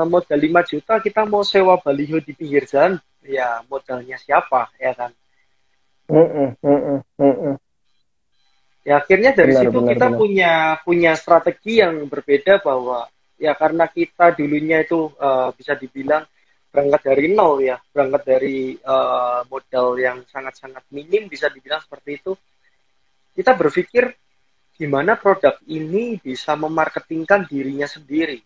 modal 5 juta kita mau sewa baliho di pinggir jalan, ya modalnya siapa, ya kan? Ya akhirnya dari Benar, situ benar, kita benar. punya strategi yang berbeda bahwa ya karena kita dulunya itu bisa dibilang berangkat dari nol ya, berangkat dari modal yang sangat-sangat minim bisa dibilang seperti itu. Kita berpikir gimana produk ini bisa memarketingkan dirinya sendiri.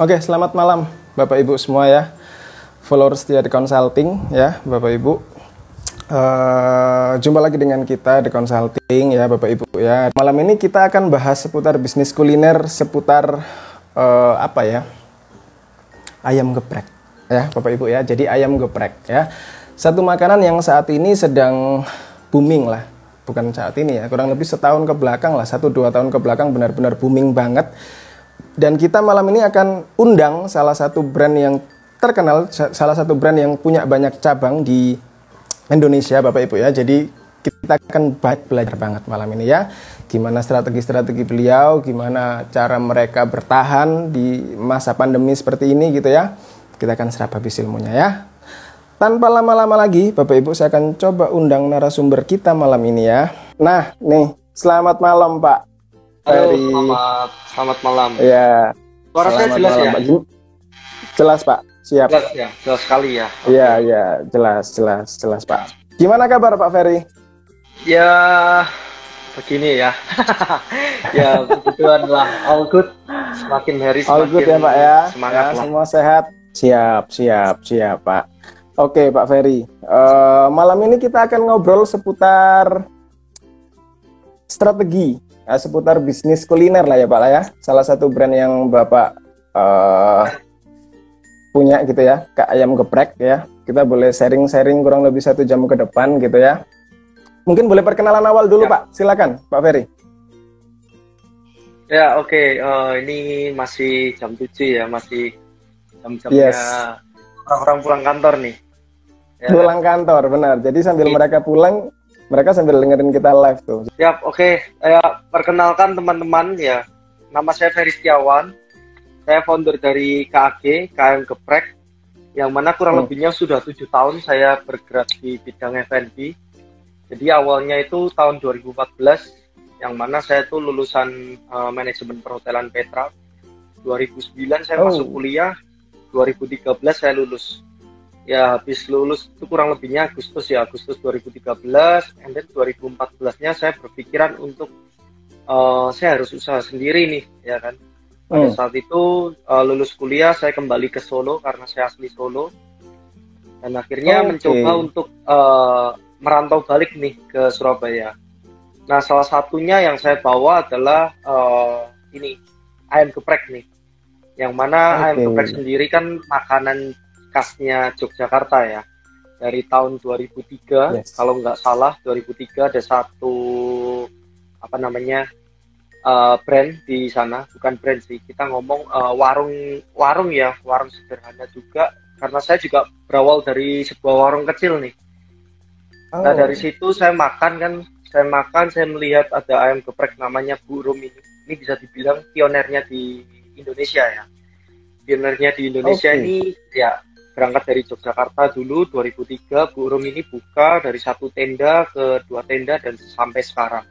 Oke, selamat malam Bapak Ibu semua ya. Followers setia The Consulting ya, Bapak Ibu. Jumpa lagi dengan kita The Consulting ya, Bapak Ibu ya. Malam ini kita akan bahas seputar bisnis kuliner, seputar apa ya? Ayam geprek ya, Bapak Ibu ya. Jadi ayam geprek ya. Satu makanan yang saat ini sedang booming lah. Bukan saat ini ya, kurang lebih setahun ke belakang lah, 1-2 tahun ke belakang benar-benar booming banget. Dan kita malam ini akan undang salah satu brand yang terkenal, salah satu brand yang punya banyak cabang di Indonesia, Bapak Ibu ya. Jadi kita akan belajar banget malam ini ya. Gimana strategi-strategi beliau, gimana cara mereka bertahan di masa pandemi seperti ini gitu ya. Kita akan serap habis ilmunya ya. Tanpa lama-lama lagi, Bapak Ibu, saya akan coba undang narasumber kita malam ini ya. Nah, nih, selamat malam Pak Halo, Ferry. selamat malam. Ya, Suara saya selamat jelas malam ya? Pak. Jelas Pak, siap. Jelas ya, jelas sekali ya. Iya, iya, jelas Pak. Gimana kabar Pak Ferry? Ya, begini ya. Ya, begituan lah. All good. Semakin hari All semakin good ya Pak ya. semangat Ya, lah. semua sehat. Siap Pak. Oke Pak Ferry. Malam ini kita akan ngobrol seputar strategi, ya, seputar bisnis kuliner lah ya Pak lah ya. Salah satu brand yang Bapak punya gitu ya, Kak Ayam Geprek ya. Kita boleh sharing-sharing kurang lebih 1 jam ke depan gitu ya. Mungkin boleh perkenalan awal dulu Ya. Pak, silakan Pak Ferry. Ya, oke. Ini masih jam 7 ya, masih jam-jamnya Yes. orang-orang pulang kantor nih. Ya, Pulang kantor, benar. Jadi sambil mereka pulang, mereka sambil dengerin kita live tuh. siap, oke. Perkenalkan teman-teman ya. Nama saya Ferry Setiawan. Saya founder dari KAG, KAM Geprek, yang mana kurang lebihnya sudah 7 tahun saya bergerak di bidang F&B. Jadi awalnya itu tahun 2014, yang mana saya tuh lulusan manajemen perhotelan Petra. 2009 saya masuk kuliah, 2013 saya lulus. Ya habis lulus itu kurang lebihnya Agustus 2013, and then 2014-nya saya berpikiran untuk saya harus usaha sendiri nih, ya kan. Pada saat itu lulus kuliah saya kembali ke Solo karena saya asli Solo, dan akhirnya mencoba untuk merantau balik nih ke Surabaya. Nah, salah satunya yang saya bawa adalah ini ayam geprek nih, yang mana ayam geprek sendiri kan makanan khasnya Yogyakarta ya. Dari tahun 2003, kalau nggak salah 2003 ada satu apa namanya brand di sana, bukan brand sih, kita ngomong warung ya, warung sederhana juga, karena saya juga berawal dari sebuah warung kecil nih. Nah dari situ saya makan, saya melihat ada ayam geprek namanya Bu Rum ini. Ini bisa dibilang pionernya di Indonesia ya. Pionernya di Indonesia ini ya berangkat dari Yogyakarta dulu 2003, Bu Rum ini buka dari 1 tenda ke 2 tenda dan sampai sekarang.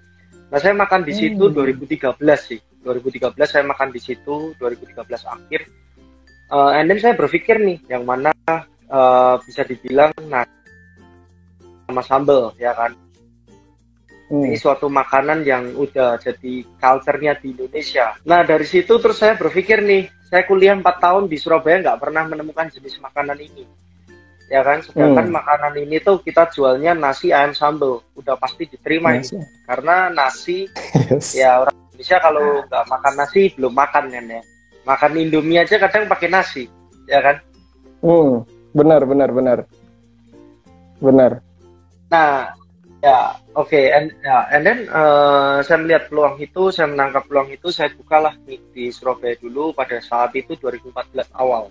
Nah saya makan di situ 2013 sih. 2013 saya makan di situ, 2013 akhir. And then saya berpikir nih, yang mana bisa dibilang sama sambal ya kan. Ini suatu makanan yang udah jadi culture-nya di Indonesia. Nah dari situ terus saya berpikir nih, saya kuliah 4 tahun di Surabaya nggak pernah menemukan jenis makanan ini, ya kan. Sedangkan makanan ini tuh kita jualnya nasi ayam sambal, udah pasti diterima ini. Karena nasi ya orang Indonesia kalau nggak makan nasi belum makan kan ya. Makan Indomie aja kadang pakai nasi, ya kan. Benar. Nah, ya, oke, and then saya melihat peluang itu, saya menangkap peluang itu, saya bukalah di Surabaya dulu pada saat itu 2014 awal.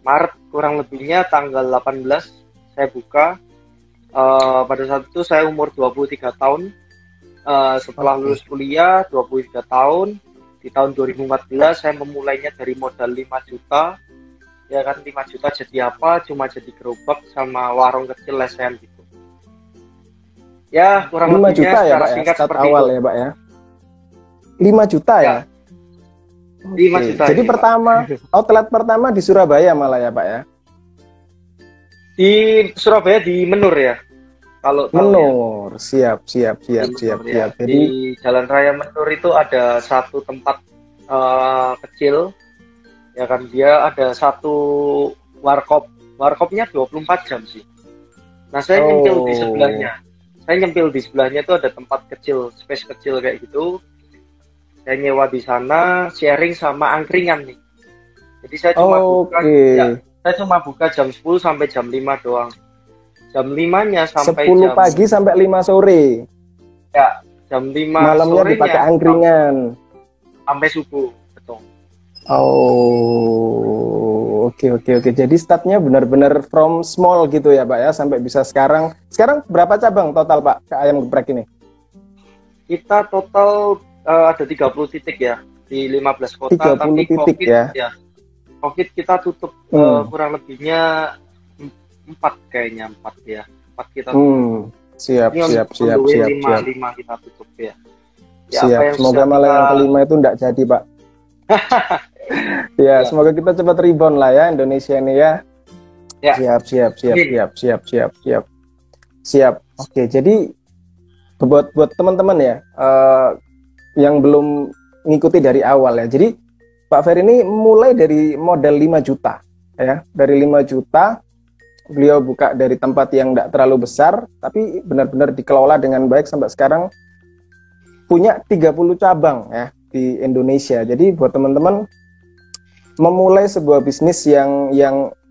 Maret kurang lebihnya tanggal 18 saya buka, Pada saat itu saya umur 23 tahun. Setelah Oke. lulus kuliah 23 tahun, di tahun 2014 saya memulainya dari modal 5 juta. Ya kan, 5 juta jadi apa? Cuma jadi gerobak sama warung kecil lesehan gitu. Ya, kurang 5 lebihnya juta ya secara Pak ya, singkat start seperti awal itu. ya Pak ya. 5 juta ya. Ya, 5 Oke. juta Jadi ini, Pak. pertama, outlet pertama di Surabaya malah ya Pak ya. Di Surabaya di Menur ya, kalau tahu ya. Menur, siap, siap, Di siap, siap, Menur ya. siap. Jadi, Di Jalan Raya Menur itu ada satu tempat kecil, ya kan, dia ada satu warkop. Warkopnya 24 jam sih. Nah, saya nyempil di oh, sebelahnya. Saya nyempil di sebelahnya itu ada tempat kecil, space kecil kayak gitu. Saya nyewa di sana, sharing sama angkringan nih. Jadi saya cuma buka, oke. ya, saya cuma buka jam 10 sampai jam 5 doang. Jam 5-nya sampai 10 jam, pagi sampai 5 sore. ya, jam 5 Malamnya sorenya dipakai angkringan. sampai subuh, betul. Oh, oke, oke, oke. Jadi startnya benar-benar from small gitu ya Pak ya, sampai bisa sekarang. Sekarang berapa cabang total Pak ke ayam geprek ini? Kita total ada 30 titik ya di 15 kota, 30 tapi titik COVID ya. ya, COVID kita tutup Hmm. kurang lebihnya 4 kayaknya, 4 ya. 4 kita tutup. Siap, Ini siap, on siap, the way siap, 5, siap. 5 kita tutup ya. Ya, apa Siap. yang Semoga sudah malah kita yang kelima itu enggak jadi, Pak. Ya, ya, semoga kita cepat rebound lah ya Indonesia ini ya. ya, Siap, siap, siap, mungkin. siap, siap, siap, siap. Siap. Oke, jadi buat teman-teman ya yang belum ngikuti dari awal ya. Jadi Pak Ferry ini mulai dari modal 5 juta ya. Dari 5 juta beliau buka dari tempat yang tidak terlalu besar, tapi benar-benar dikelola dengan baik sampai sekarang punya 30 cabang ya di Indonesia. Jadi buat teman-teman memulai sebuah bisnis yang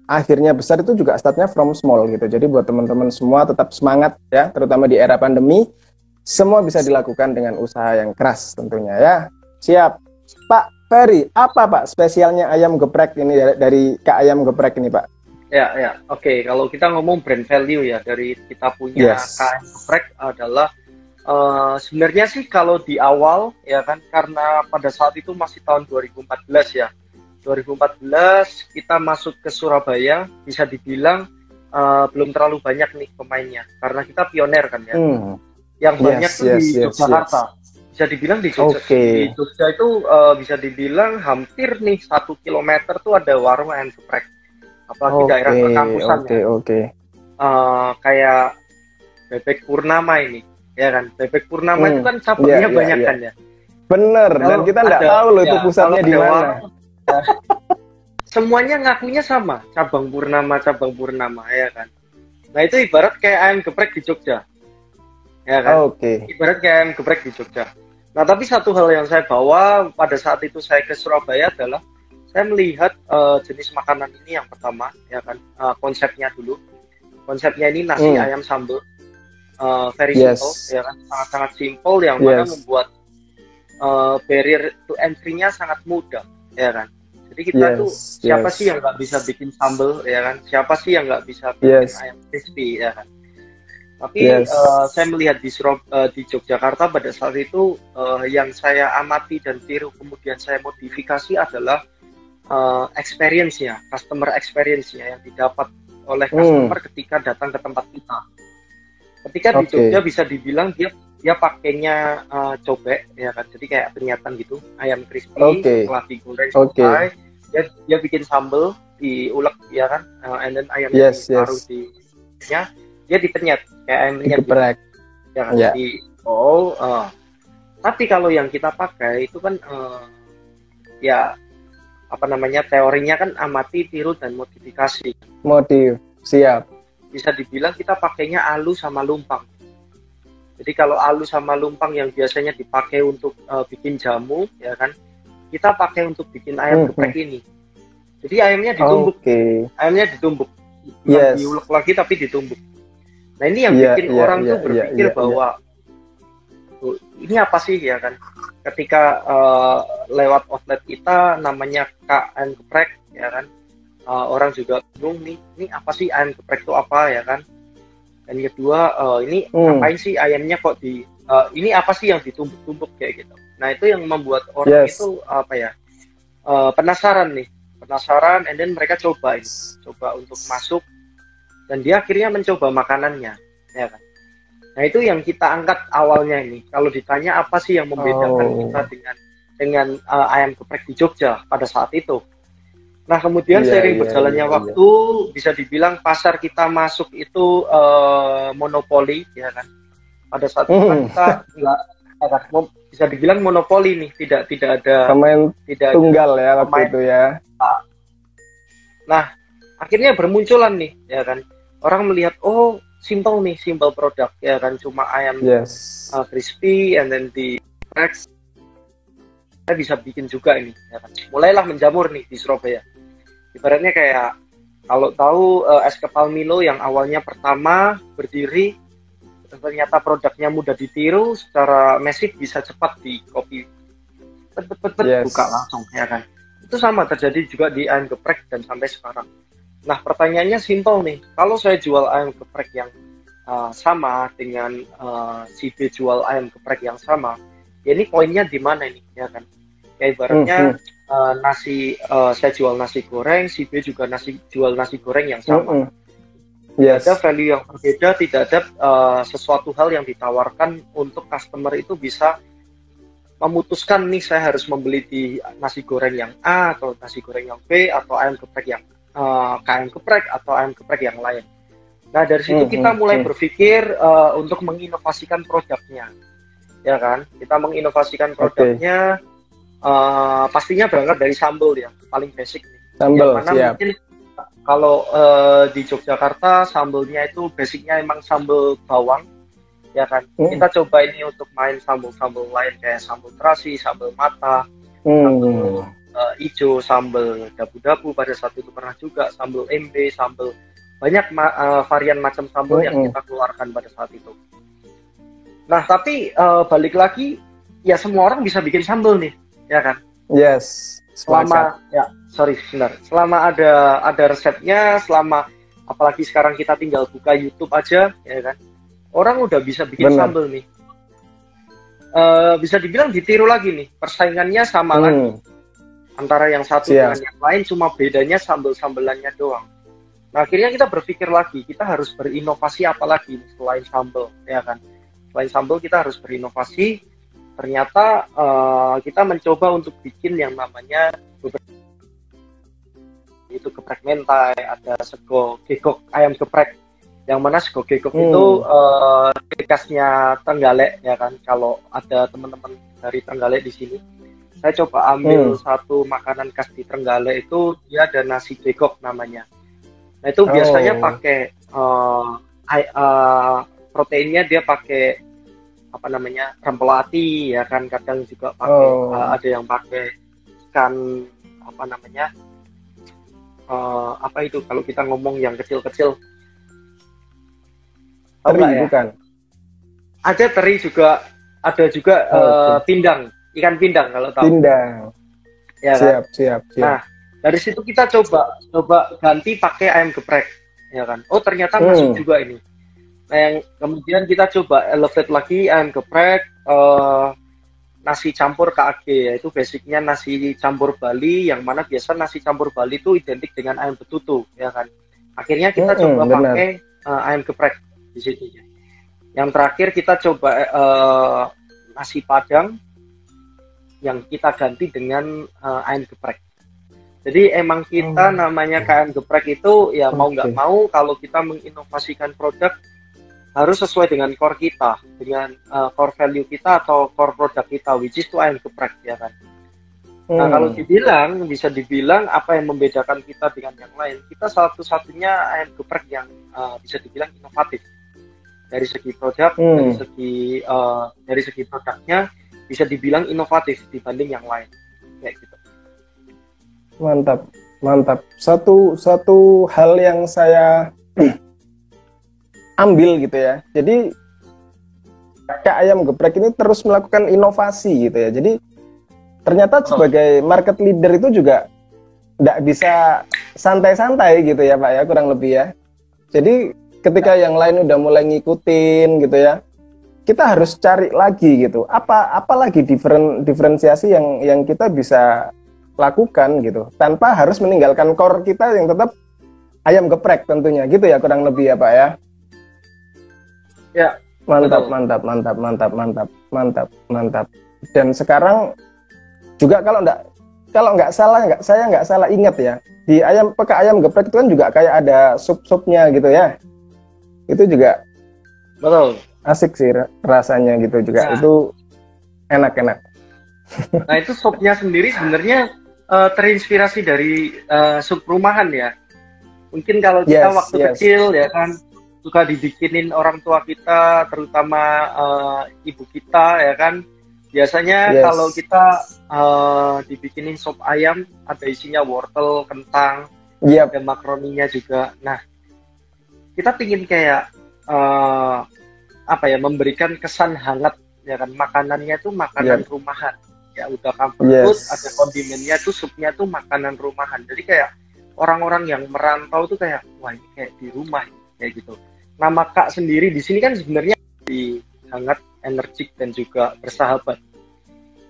akhirnya besar itu juga startnya from small gitu. Jadi buat teman-teman semua tetap semangat ya, terutama di era pandemi, semua bisa dilakukan dengan usaha yang keras tentunya ya. Siap. Pak Ferry, apa Pak spesialnya ayam geprek ini dari Kak Ayam Geprek ini Pak? Ya, ya. Oke, kalau kita ngomong brand value ya dari kita punya Yes. KM Geprek adalah sebenarnya sih kalau di awal ya kan, karena pada saat itu masih tahun 2014 ya. 2014 kita masuk ke Surabaya, bisa dibilang belum terlalu banyak nih pemainnya karena kita pioner kan ya. Yang banyak Yes, tuh yes, di yes, Yogyakarta. yes. Bisa dibilang di Jogja, Oke. di Jogja itu bisa dibilang hampir nih 1 kilometer tuh ada warung ayam geprek. Apalagi daerah perkampusan Oke, ya. oke. Kayak Bebek Purnama ini, ya kan? Bebek Purnama itu kan cabangnya Iya, banyak iya. kan ya. Bener, dan Kalau kita nggak ada- tahu loh itu ya, pusatnya kalau di ada mana. warung, ya, semuanya ngakunya sama, cabang Purnama ya kan. Nah itu ibarat kayak ayam geprek di Jogja, ya kan? Oke. Ibarat kayak ayam geprek di Jogja. Nah tapi satu hal yang saya bawa pada saat itu saya ke Surabaya adalah saya melihat jenis makanan ini yang pertama, ya kan, konsepnya dulu. Konsepnya ini nasi Hmm. ayam sambal, very Yes. simple, ya kan, sangat-sangat simple yang mana Yes. membuat barrier to entry-nya sangat mudah, ya kan. Jadi kita Yes, tuh siapa yes. sih yang nggak bisa bikin sambal, ya kan? Siapa sih yang nggak bisa bikin Yes. ayam crispy, ya kan? Tapi Yes. saya melihat di Yogyakarta pada saat itu yang saya amati dan tiru kemudian saya modifikasi adalah experience-nya, customer experience-nya yang didapat oleh customer ketika datang ke tempat kita. Ketika di Oke. Jogja bisa dibilang dia pakainya cobek, ya kan, jadi kayak penyataan gitu, ayam crispy Oke. setelah digoreng Oke. selesai, dia bikin sambal, diulek, ya kan, and then ayamnya Yes, ditaruh yes. dia dipenyet kayak ayam penyet gitu, Geprek. ya kan, Ya. tapi kalau yang kita pakai itu kan ya apa namanya, teorinya kan amati, tiru dan modifikasi. Motif. Siap. Bisa dibilang kita pakainya alu sama lumpang. Jadi kalau alu sama lumpang yang biasanya dipakai untuk bikin jamu, ya kan, kita pakai untuk bikin ayam geprek ini. Jadi ayamnya ditumbuk, Oke. bukan Yes. diulek lagi tapi ditumbuk. Nah ini yang Iya, bikin iya, orang iya, tuh iya, berpikir iya, bahwa "Oh, ini apa sih, ya kan? Ketika lewat outlet kita namanya KM Geprek, ya kan, orang juga bingung nih, ini apa sih ayam geprek itu apa, ya kan? Dan kedua, ini ngapain sih ayamnya kok ini apa sih yang ditumbuk-tumbuk kayak gitu. Nah itu yang membuat orang itu apa ya, penasaran nih, penasaran, and then mereka coba untuk masuk, dan dia akhirnya mencoba makanannya, ya kan. Nah itu yang kita angkat awalnya ini. Kalau ditanya apa sih yang membedakan kita dengan ayam geprek di Jogja pada saat itu. Nah kemudian seiring berjalannya waktu, bisa dibilang pasar kita masuk itu monopoli, ya kan. Pada saat itu kita nggak bisa dibilang monopoli nih, tidak ada pemain tunggal ya waktu itu ya. Nah akhirnya bermunculan nih, ya kan. Orang melihat, oh simple nih, simple produk, ya kan, cuma ayam crispy and then di geprek. Saya bisa bikin juga ini, ya kan. Mulailah menjamur nih di Surabaya. Ibaratnya kayak kalau tahu es kepal Milo yang awalnya pertama berdiri, ternyata produknya mudah ditiru, secara masif bisa cepat di copy, buka langsung, ya kan. Itu sama terjadi juga di ayam geprek dan sampai sekarang. Nah pertanyaannya simple nih, kalau saya jual ayam geprek yang sama dengan si B jual ayam geprek yang sama, ya ini poinnya di mana ini, ya kan? Kayak ibaratnya nasi, saya jual nasi goreng, si B juga jual nasi goreng yang sama. Tidak ada value yang berbeda, tidak ada sesuatu hal yang ditawarkan untuk customer itu bisa memutuskan nih saya harus membeli di nasi goreng yang A atau nasi goreng yang B atau ayam geprek yang ayam geprek atau ayam geprek yang lain. Nah dari situ kita mulai berpikir untuk menginovasikan produknya, ya kan? Kita menginovasikan produknya, pastinya berangkat dari sambal ya, paling basic nih. Sambal, siap. Mungkin kalau di Yogyakarta sambelnya itu basicnya emang sambal bawang, ya kan. Kita coba ini untuk main sambal-sambal lain kayak sambal terasi, sambal mata, sambal hijau, sambal dabu-dabu pada saat itu pernah juga, sambal embe, sambal banyak varian macam sambal yang kita keluarkan pada saat itu. Nah tapi balik lagi, ya semua orang bisa bikin sambal nih, ya kan. Selama selama ada resepnya, selama apalagi sekarang kita tinggal buka YouTube aja, ya kan, orang udah bisa bikin sambal nih. Bisa dibilang ditiru lagi nih, persaingannya sama lagi antara yang satu dengan yang lain, cuma bedanya sambal-sambelannya doang. Nah akhirnya kita berpikir lagi, kita harus berinovasi apa lagi selain sambal, ya kan. Selain sambal kita harus berinovasi. Ternyata kita mencoba untuk bikin yang namanya itu geprek mentai, ada sego gegok ayam geprek, yang mana sego gegok itu khasnya Trenggalek, ya kan. Kalau ada teman-teman dari Trenggalek di sini, saya coba ambil satu makanan khas di Trenggalek, itu dia ada nasi gegok namanya. Nah itu biasanya pakai proteinnya dia pakai apa namanya, rempelati, ya kan. Kadang juga pakai ada yang pakai ikan apa namanya, apa itu kalau kita ngomong yang kecil-kecil, teri ya? Bukan, ada teri juga, ada juga pindang, ikan pindang kalau tahu. Pindang, ya kan? Siap. Nah dari situ kita coba ganti pakai ayam geprek, ya kan. Oh ternyata masuk juga ini. Nah yang kemudian kita coba elevate lagi ayam geprek, nasi campur KAG, yaitu basicnya nasi campur Bali, yang mana biasa nasi campur Bali itu identik dengan ayam betutu, ya kan. Akhirnya kita coba pakai ayam geprek di situ. Yang terakhir kita coba nasi Padang yang kita ganti dengan ayam geprek. Jadi emang kita namanya ayam geprek itu ya mau nggak mau, kalau kita menginovasikan produk harus sesuai dengan core kita, dengan core value kita atau core produk kita, which is itu ayam geprek, ya kan. Nah kalau bisa dibilang apa yang membedakan kita dengan yang lain, kita satu-satunya ayam geprek yang bisa dibilang inovatif dari segi produk, dari segi produknya bisa dibilang inovatif dibanding yang lain, kayak gitu. Mantap. Satu hal yang saya ambil gitu ya. Jadi Kak Ayam Geprek ini terus melakukan inovasi gitu ya. Jadi ternyata sebagai market leader itu juga tidak bisa santai-santai gitu ya Pak ya, kurang lebih ya. Jadi ketika yang lain udah mulai ngikutin gitu ya, kita harus cari lagi gitu. Apa lagi diferensiasi yang kita bisa lakukan gitu, tanpa harus meninggalkan core kita yang tetap ayam geprek tentunya gitu ya, kurang lebih ya Pak ya. Ya, Mantap, betul. mantap. Dan sekarang juga saya nggak salah ingat ya, di ayam geprek itu kan juga kayak ada sup-supnya gitu ya. Itu juga Betul. asik sih rasanya gitu juga. Nah, Itu enak-enak. nah itu sopnya sendiri sebenarnya terinspirasi dari sup rumahan ya. Mungkin kalau kita waktu kecil ya kan suka dibikinin orang tua kita, terutama ibu kita ya kan. Biasanya kalau kita dibikinin sop ayam ada isinya wortel, kentang, ada makaroninya juga. Nah, kita pingin kayak memberikan kesan hangat ya kan, makanannya tuh makanan rumahan. Ya udah comfort food, ada kondimennya tuh, supnya tuh makanan rumahan. Jadi kayak orang-orang yang merantau tuh kayak, wah ini kayak di rumah kayak gitu. Nama Kak sendiri di sini kan sebenarnya di hangat, energik dan juga bersahabat.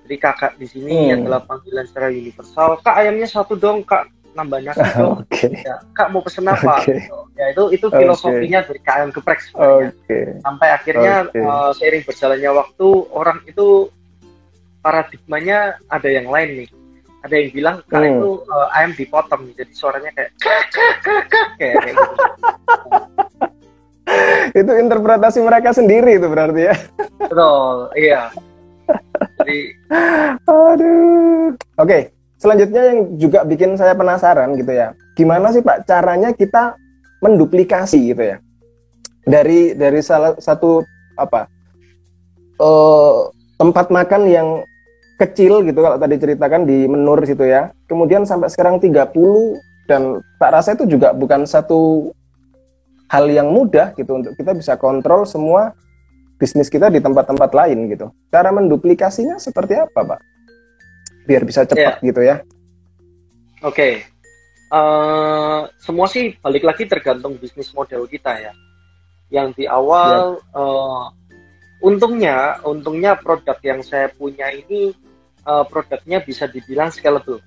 Jadi kakak di sini adalah panggilan secara universal. Kak ayamnya satu dong, Kak nambah nasi dong. Ya, Kak mau pesen apa? Ya itu filosofinya dari Kak ayam geprek sebenarnya. Sampai akhirnya seiring berjalannya waktu, orang itu paradigmanya ada yang lain nih. Ada yang bilang Kak itu ayam dipotong, jadi suaranya kayak kayak gitu. Itu interpretasi mereka sendiri itu berarti ya. Betul, iya. Jadi, aduh. Oke, selanjutnya yang juga bikin saya penasaran gitu ya. Gimana sih Pak caranya kita menduplikasi gitu ya? Dari salah satu tempat makan yang kecil gitu kalau tadi ceritakan di Menur situ ya. Kemudian sampai sekarang 30, dan tak rasa itu juga bukan satu hal yang mudah gitu untuk kita bisa kontrol semua bisnis kita di tempat-tempat lain gitu. Cara menduplikasinya seperti apa, Pak? Biar bisa cepat gitu ya. Oke. Semua sih balik lagi tergantung bisnis model kita ya. Yang di awal untungnya produk yang saya punya ini produknya bisa dibilang scalable.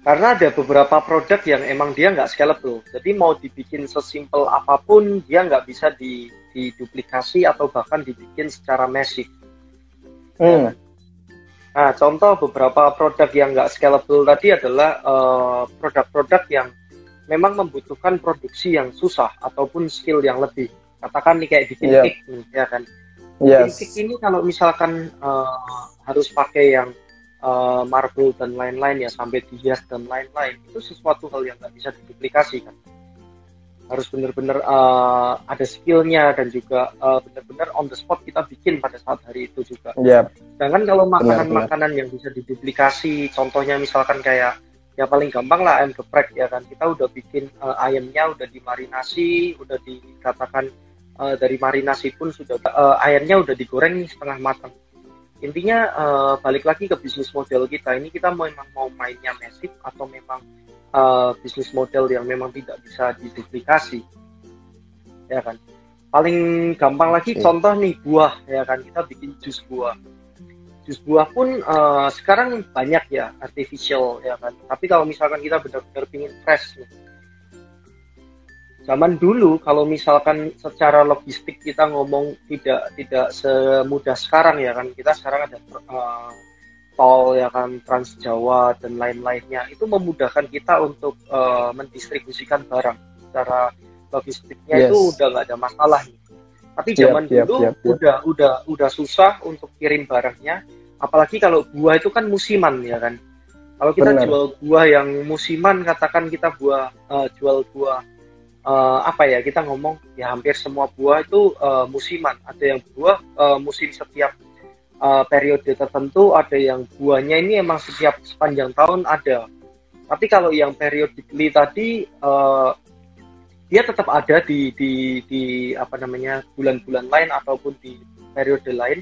Karena ada beberapa produk yang emang dia nggak scalable. Jadi mau dibikin sesimpel apapun, dia nggak bisa diduplikasi atau bahkan dibikin secara massive. Nah, contoh beberapa produk yang nggak scalable tadi adalah produk-produk yang memang membutuhkan produksi yang susah ataupun skill yang lebih. Katakan nih kayak bikin cake nih, ya kan. Bikin cake ini kalau misalkan harus pakai yang marble dan lain-lain ya, sampai dihias dan lain-lain, itu sesuatu hal yang nggak bisa diduplikasi kan. Harus benar-benar ada skillnya dan juga benar-benar on the spot kita bikin pada saat hari itu juga. Sedangkan kalau makanan-makanan yang bisa diduplikasi, contohnya misalkan kayak ya paling gampang lah ayam geprek ya kan, kita udah bikin ayamnya udah dimarinasi, udah dikatakan dari marinasi pun sudah ayamnya udah digoreng setengah matang. Intinya balik lagi ke bisnis model kita ini, kita memang mau mainnya massive atau memang bisnis model yang memang tidak bisa diduplikasi, ya kan. Paling gampang lagi contoh nih buah ya kan, kita bikin jus buah pun sekarang banyak ya artificial ya kan, tapi kalau misalkan kita benar-benar pingin fresh nih, zaman dulu kalau misalkan secara logistik kita ngomong tidak semudah sekarang ya kan, kita sekarang ada tol ya kan, Trans Jawa dan lain-lainnya, itu memudahkan kita untuk mendistribusikan barang secara logistiknya. Itu udah nggak ada masalah nih. Tapi zaman dulu udah susah untuk kirim barangnya, apalagi kalau buah itu kan musiman ya kan. Kalau kita jual buah yang musiman, katakan kita jual buah kita ngomong ya hampir semua buah itu musiman. Ada yang buah musim setiap periode tertentu, ada yang buahnya ini emang sepanjang tahun ada. Tapi kalau yang periodically tadi dia tetap ada di bulan-bulan lain ataupun di periode lain,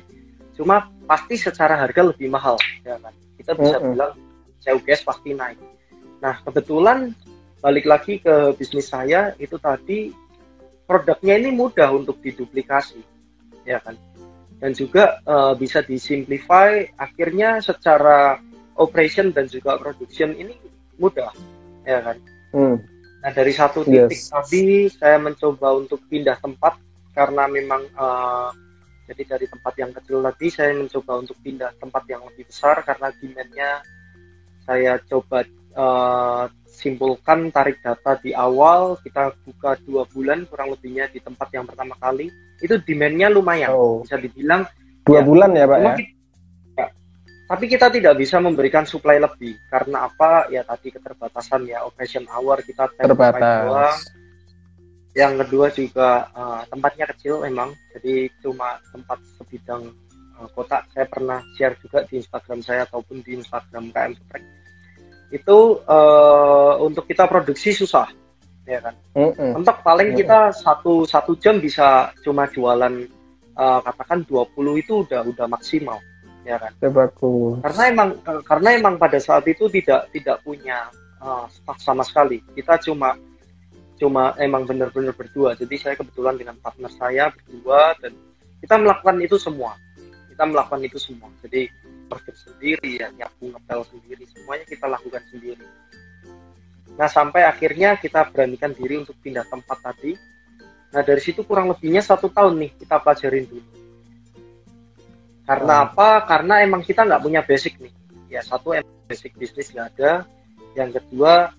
cuma pasti secara harga lebih mahal ya kan. Kita bisa bilang CUGS pasti naik. Nah, kebetulan balik lagi ke bisnis saya itu tadi, produknya ini mudah untuk diduplikasi, ya kan? Dan juga bisa disimplify, akhirnya secara operation dan juga production ini mudah, ya kan? Nah, dari satu titik tadi saya mencoba untuk pindah tempat karena memang jadi dari tempat yang kecil tadi saya mencoba untuk pindah tempat yang lebih besar karena demand-nya saya coba simpulkan, tarik data di awal, kita buka 2 bulan kurang lebihnya di tempat yang pertama kali, itu demand-nya lumayan, bisa dibilang 2 bulan ya Pak ya? Tapi kita tidak bisa memberikan supply lebih, karena apa? Ya tadi keterbatasan ya, operation hour kita terbatas. Yang kedua juga tempatnya kecil memang, jadi cuma tempat sebidang kotak. Saya pernah share juga di Instagram saya ataupun di Instagram KM Geprek. Itu untuk kita produksi susah, ya kan? Untuk paling kita satu jam bisa cuma jualan katakan 20 itu udah maksimal, ya kan? Bagus. Karena emang pada saat itu tidak punya stok sama sekali. Kita cuma emang benar-benar berdua. Jadi saya kebetulan dengan partner saya berdua dan kita melakukan itu semua. Jadi produk sendiri ya, nyapu ngepel sendiri, semuanya kita lakukan sendiri. Nah, sampai akhirnya kita beranikan diri untuk pindah tempat tadi. Nah, dari situ kurang lebihnya 1 tahun nih kita pelajarin dulu. Karena apa? Karena emang kita nggak punya basic nih. Ya, satu basic bisnis nggak ada. Yang kedua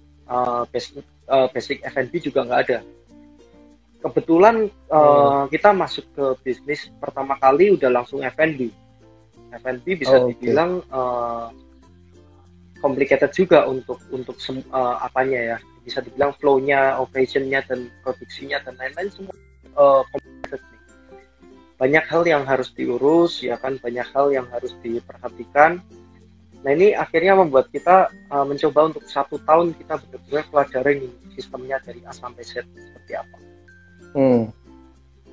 basic F&B juga nggak ada. Kebetulan kita masuk ke bisnis pertama kali udah langsung F&B. F&B bisa dibilang complicated juga untuk apanya ya, bisa dibilang flow-nya, operation-nya dan produksinya dan lain-lain semua complicated nih. Banyak hal yang harus diurus, ya kan, banyak hal yang harus diperhatikan. Nah, ini akhirnya membuat kita mencoba untuk 1 tahun kita benar-benar pelajari sistemnya dari A sampai Z seperti apa.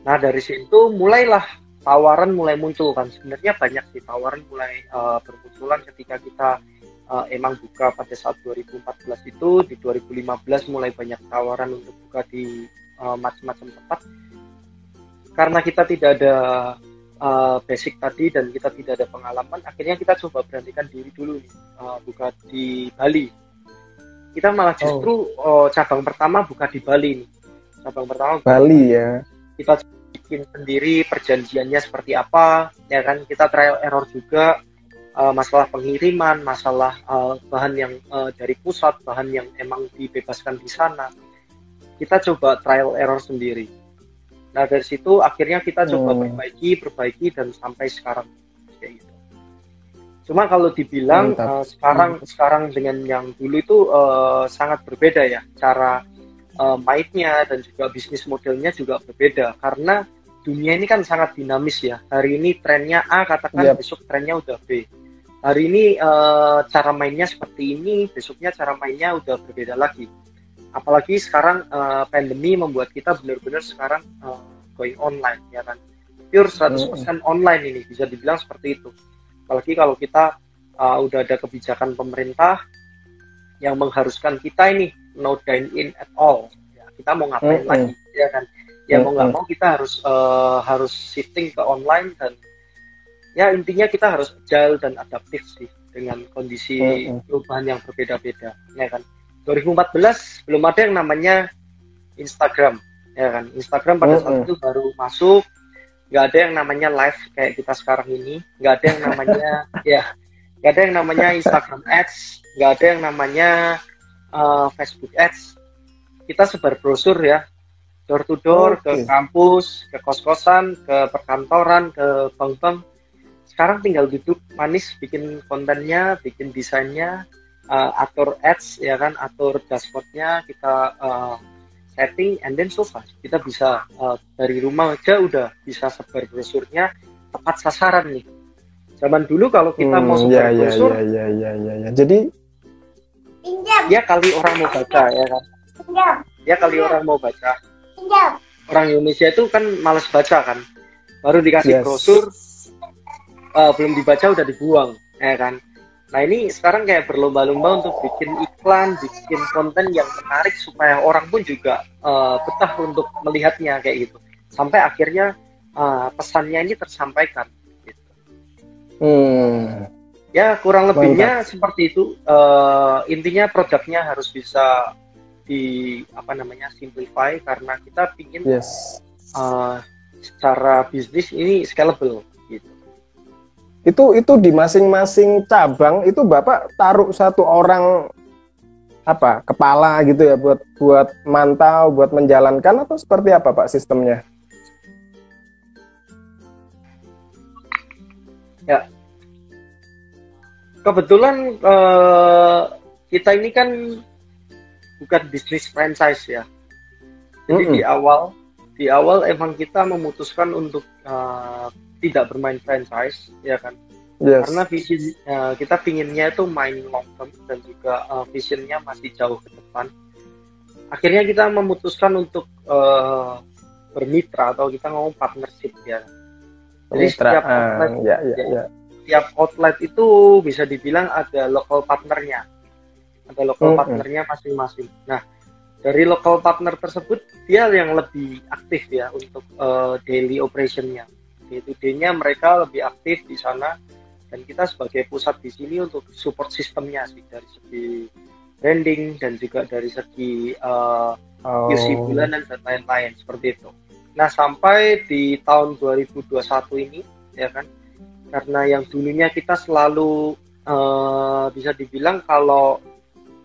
Nah, dari situ mulailah tawaran mulai muncul kan. Sebenarnya banyak sih tawaran mulai bermunculan ketika kita emang buka pada saat 2014 itu. Di 2015 mulai banyak tawaran untuk buka di macam-macam tempat. Karena kita tidak ada basic tadi dan kita tidak ada pengalaman, akhirnya kita coba beranikan diri dulu nih, buka di Bali. Kita malah justru cabang pertama buka di Bali nih. Cabang pertama Bali ya. Kita bikin sendiri perjanjiannya seperti apa, ya kan? Kita trial error juga, masalah pengiriman, masalah bahan yang dari pusat, bahan yang emang dibebaskan di sana. Kita coba trial error sendiri. Nah, dari situ akhirnya kita coba perbaiki dan sampai sekarang kayak gitu. Cuma kalau dibilang sekarang dengan yang dulu itu sangat berbeda ya, cara mainnya dan juga bisnis modelnya juga berbeda karena dunia ini kan sangat dinamis ya. Hari ini trennya A, katakan besok trennya udah B. Hari ini cara mainnya seperti ini, besoknya cara mainnya udah berbeda lagi. Apalagi sekarang pandemi membuat kita benar-benar sekarang going online, ya kan, pure 100% online ini bisa dibilang seperti itu. Apalagi kalau kita udah ada kebijakan pemerintah yang mengharuskan kita ini no dine in at all, ya, kita mau ngapain lagi, ya kan, ya mau nggak mau kita harus shifting ke online dan ya intinya kita harus agile dan adaptif sih dengan kondisi perubahan yang berbeda-beda, ya kan. 2014 belum ada yang namanya Instagram, ya kan. Instagram pada saat itu baru masuk, nggak ada yang namanya live kayak kita sekarang ini, nggak ada yang namanya nggak ada yang namanya Instagram Ads, nggak ada yang namanya Facebook Ads. Kita sebar brosur ya, door to door, ke kampus, ke kos-kosan, ke perkantoran, ke bank-bank. Sekarang tinggal duduk manis bikin kontennya, bikin desainnya, atur ads, ya kan, atur dashboardnya, kita setting, and then so far kita bisa dari rumah aja udah bisa sebar brosurnya tepat sasaran nih. Zaman dulu kalau kita mau sebar brosur, jadi ya kali orang mau baca, ya kan, ya kali orang mau baca. Orang Indonesia itu kan malas baca kan, baru dikasih brosur belum dibaca udah dibuang, ya kan. Nah ini sekarang kayak berlomba-lomba untuk bikin iklan, bikin konten yang menarik supaya orang pun juga betah untuk melihatnya kayak gitu. Sampai akhirnya pesannya ini tersampaikan. Gitu. Ya kurang lebihnya Mantap. seperti itu. Intinya produknya harus bisa simplify karena kita ingin Yes. secara bisnis ini scalable gitu. Itu di masing-masing cabang itu Bapak taruh satu orang kepala gitu ya buat mantau, buat menjalankan, atau seperti apa Pak sistemnya? Ya, kebetulan kita ini kan bukan bisnis franchise ya. Jadi di awal emang kita memutuskan untuk tidak bermain franchise, ya kan? Yes. Karena visi kita pinginnya itu main long term dan juga visionnya masih jauh ke depan. Akhirnya kita memutuskan untuk bermitra atau kita ngomong partnership ya. Jadi setiap outlet itu bisa dibilang ada local partnernya, partnernya masing-masing. Nah, dari local partner tersebut dia yang lebih aktif ya untuk daily operationnya. Day-to-day-nya mereka lebih aktif di sana dan kita sebagai pusat di sini untuk support sistemnya sih dari segi branding dan juga dari segi QC bulanan dan lain-lain seperti itu. Nah sampai di tahun 2021 ini ya kan, karena yang dulunya kita selalu bisa dibilang kalau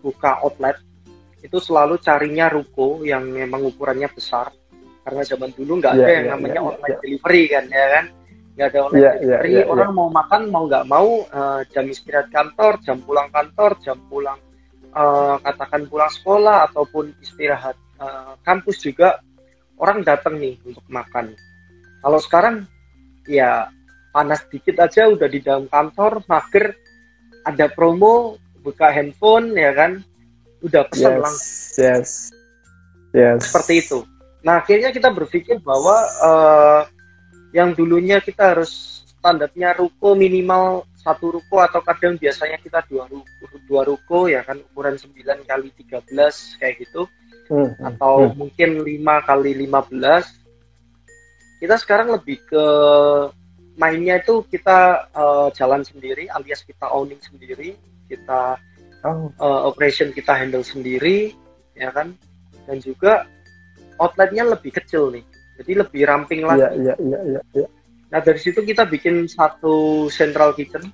buka outlet itu selalu carinya ruko yang memang ukurannya besar. Karena zaman dulu nggak ada yang namanya online delivery kan, ya kan? Nggak ada online delivery, orang mau makan mau nggak mau jam istirahat kantor, jam pulang kantor, jam pulang katakan pulang sekolah ataupun istirahat kampus juga orang datang nih untuk makan. Kalau sekarang ya panas dikit aja udah di dalam kantor, mager, ada promo, buka handphone ya kan, udah pesan langsung. Yes. Seperti itu. Nah, akhirnya kita berpikir bahwa yang dulunya kita harus standarnya ruko minimal 1 ruko atau kadang biasanya kita 2 ruko ya kan, ukuran 9 kali 13 kayak gitu. Atau mungkin 5 kali 15. Kita sekarang lebih ke mainnya itu kita jalan sendiri alias kita owning sendiri, kita operation kita handle sendiri ya kan. Dan juga outletnya lebih kecil nih, jadi lebih ramping lagi. Nah dari situ kita bikin satu central kitchen,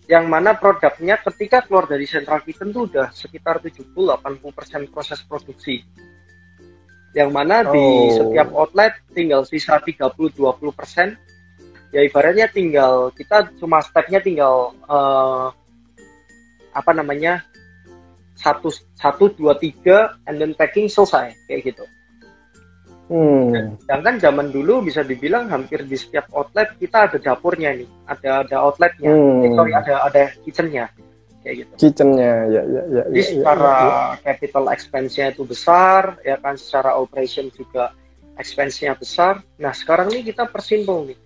yang mana produknya ketika keluar dari central kitchen tuh udah sekitar 70-80% proses produksi. Yang mana di setiap outlet tinggal sisa 30-20%. Ya ibaratnya tinggal kita cuma stepnya tinggal 1, 2, 3 and then packing selesai kayak gitu. Sedangkan zaman dulu bisa dibilang hampir di setiap outlet kita ada dapurnya nih, ada outletnya, ada kitchennya kayak gitu. Kitchennya, ya. Jadi secara capital expense-nya itu besar, ya kan, secara operation juga expense-nya besar. Nah sekarang nih kita persimpel nih,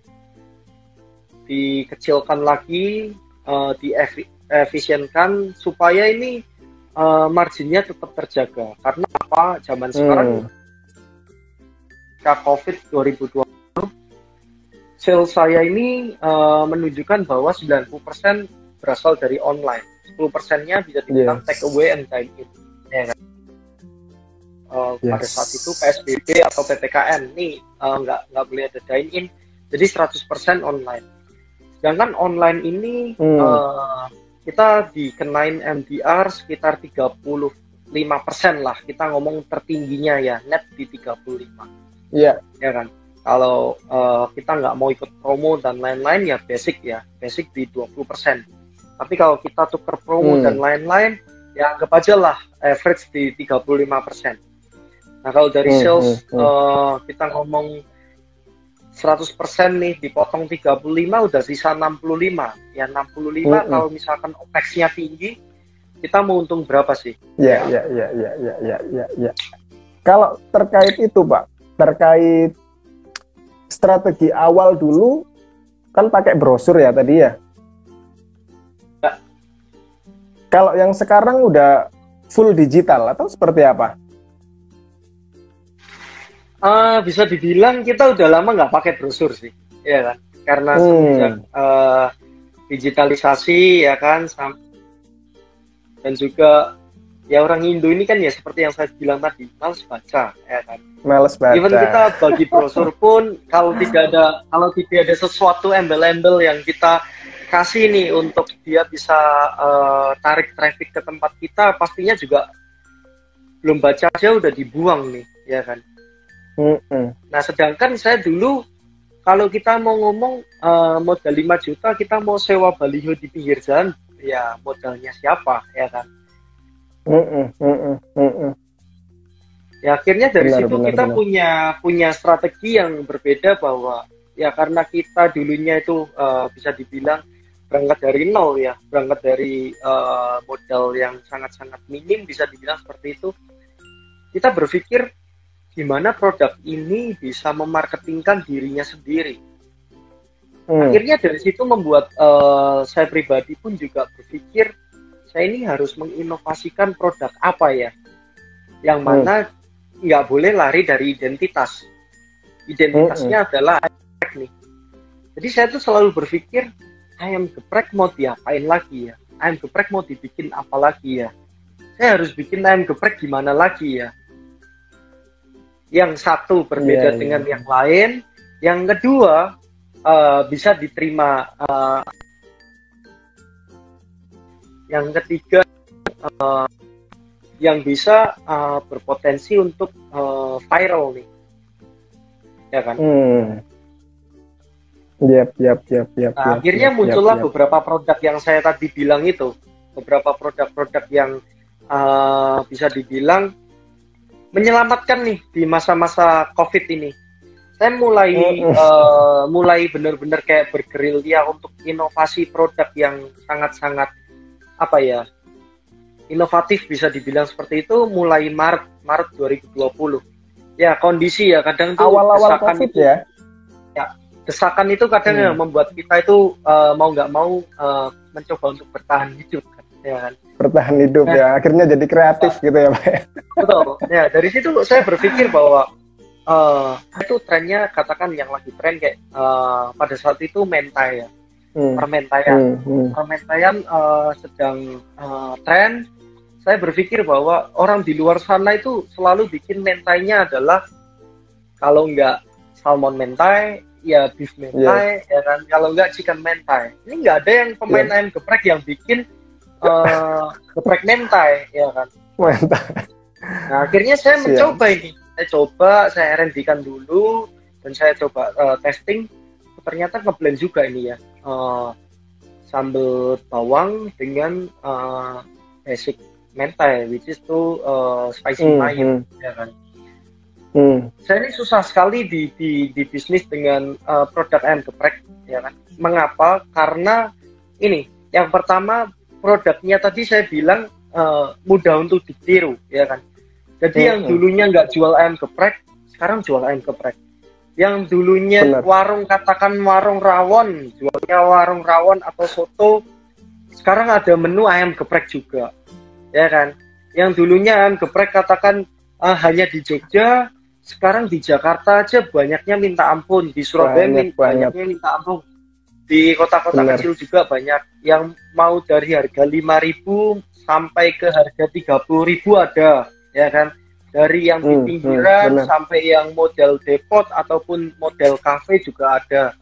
dikecilkan lagi, diefisienkan supaya ini marginnya tetap terjaga. Karena apa? Zaman sekarang COVID 2020 sales saya ini menunjukkan bahwa 90% berasal dari online, 10%-nya bisa dibilang take away and dine in ya kan? Pada saat itu PSBB atau PPKM nih nggak boleh ada dine in, jadi 100% online. Sedangkan online ini kita dikenain MDR sekitar 35% lah, kita ngomong tertingginya ya, net di 35. Ya kan. Kalau kita nggak mau ikut promo dan lain-lain ya basic di 20%. Tapi kalau kita tuker promo dan lain-lain ya anggap aja lah average di 35%. Nah kalau dari sales kita ngomong 100% nih dipotong 35 udah sisa 65. Ya 65 kalau misalkan OPEX-nya tinggi, kita mau untung berapa sih? Ya. Kalau terkait itu, Pak, terkait strategi awal dulu kan pakai brosur ya tadi ya. Kalau yang sekarang udah full digital atau seperti apa? Bisa dibilang kita udah lama nggak pakai brosur sih, ya kan? Karena semenjak digitalisasi, ya kan, dan juga ya orang Indo ini kan ya seperti yang saya bilang tadi, males baca, ya kan? Males baca. Even kita bagi brosur pun kalau tidak ada sesuatu embel-embel yang kita kasih nih untuk dia bisa tarik traffic ke tempat kita, pastinya juga belum baca aja udah dibuang nih, ya kan? Nah, sedangkan saya dulu kalau kita mau ngomong modal 5 juta, kita mau sewa baliho di pinggir jalan, ya modalnya siapa, ya kan? Ya akhirnya dari situ kita punya strategi yang berbeda, bahwa ya karena kita dulunya itu bisa dibilang berangkat dari nol ya, berangkat dari modal yang sangat-sangat minim, bisa dibilang seperti itu. Kita berpikir gimana produk ini bisa memarketingkan dirinya sendiri. Akhirnya dari situ membuat saya pribadi pun juga berpikir, saya ini harus menginovasikan produk apa ya, yang mana nggak boleh lari dari identitas. Identitasnya adalah ayam geprek nih. Jadi saya tuh selalu berpikir, ayam geprek mau diapain lagi ya? Ayam geprek mau dibikin apa lagi ya? Saya harus bikin ayam geprek gimana lagi ya? Yang satu berbeda dengan yang lain, yang kedua bisa diterima, yang ketiga yang bisa berpotensi untuk viral nih, ya kan? Akhirnya muncullah beberapa produk yang saya tadi bilang itu, beberapa produk-produk yang bisa dibilang menyelamatkan nih di masa-masa COVID ini. Saya mulai benar-benar kayak bergerilya untuk inovasi produk yang sangat-sangat inovatif, bisa dibilang seperti itu, mulai Maret 2020. Ya kondisi ya kadang tuh awal-awal COVID itu, ya desakan itu kadang membuat kita itu mau nggak mau mencoba untuk bertahan hidup kan, ya kan? Bertahan hidup ya, akhirnya jadi kreatif gitu ya Pak. Betul. Ya dari situ saya berpikir bahwa itu trennya, katakan yang lagi tren kayak pada saat itu mentai ya, permentaian sedang tren. Saya berpikir bahwa orang di luar sana itu selalu bikin mentainya adalah kalau nggak salmon mentai, ya beef mentai, ya kan? Kalau nggak chicken mentai. Ini nggak ada yang pemain ayam geprek yang bikin geprek mentai, ya kan? Nah, akhirnya saya mencoba ini. Saya R&D-kan dulu, dan saya coba testing. Ternyata ngeblend juga ini ya. Sambal bawang dengan basic mentai, which is to spicy mayo, ya kan? Saya ini susah sekali di bisnis dengan produk ayam geprek, ya kan? Mengapa? Karena ini, yang pertama, produknya tadi saya bilang mudah untuk ditiru, ya kan? Jadi yang dulunya nggak jual ayam geprek, sekarang jual ayam geprek. Yang dulunya warung, katakan warung rawon, jualnya warung rawon atau soto, sekarang ada menu ayam geprek juga, ya kan? Yang dulunya ayam geprek katakan hanya di Jogja, sekarang di Jakarta aja banyaknya minta ampun, di Surabaya banyaknya minta ampun. Di kota-kota kecil juga banyak yang mau dari harga 5.000 sampai ke harga 30.000 ada, ya kan? Dari yang di pinggiran sampai yang model depot ataupun model cafe juga ada.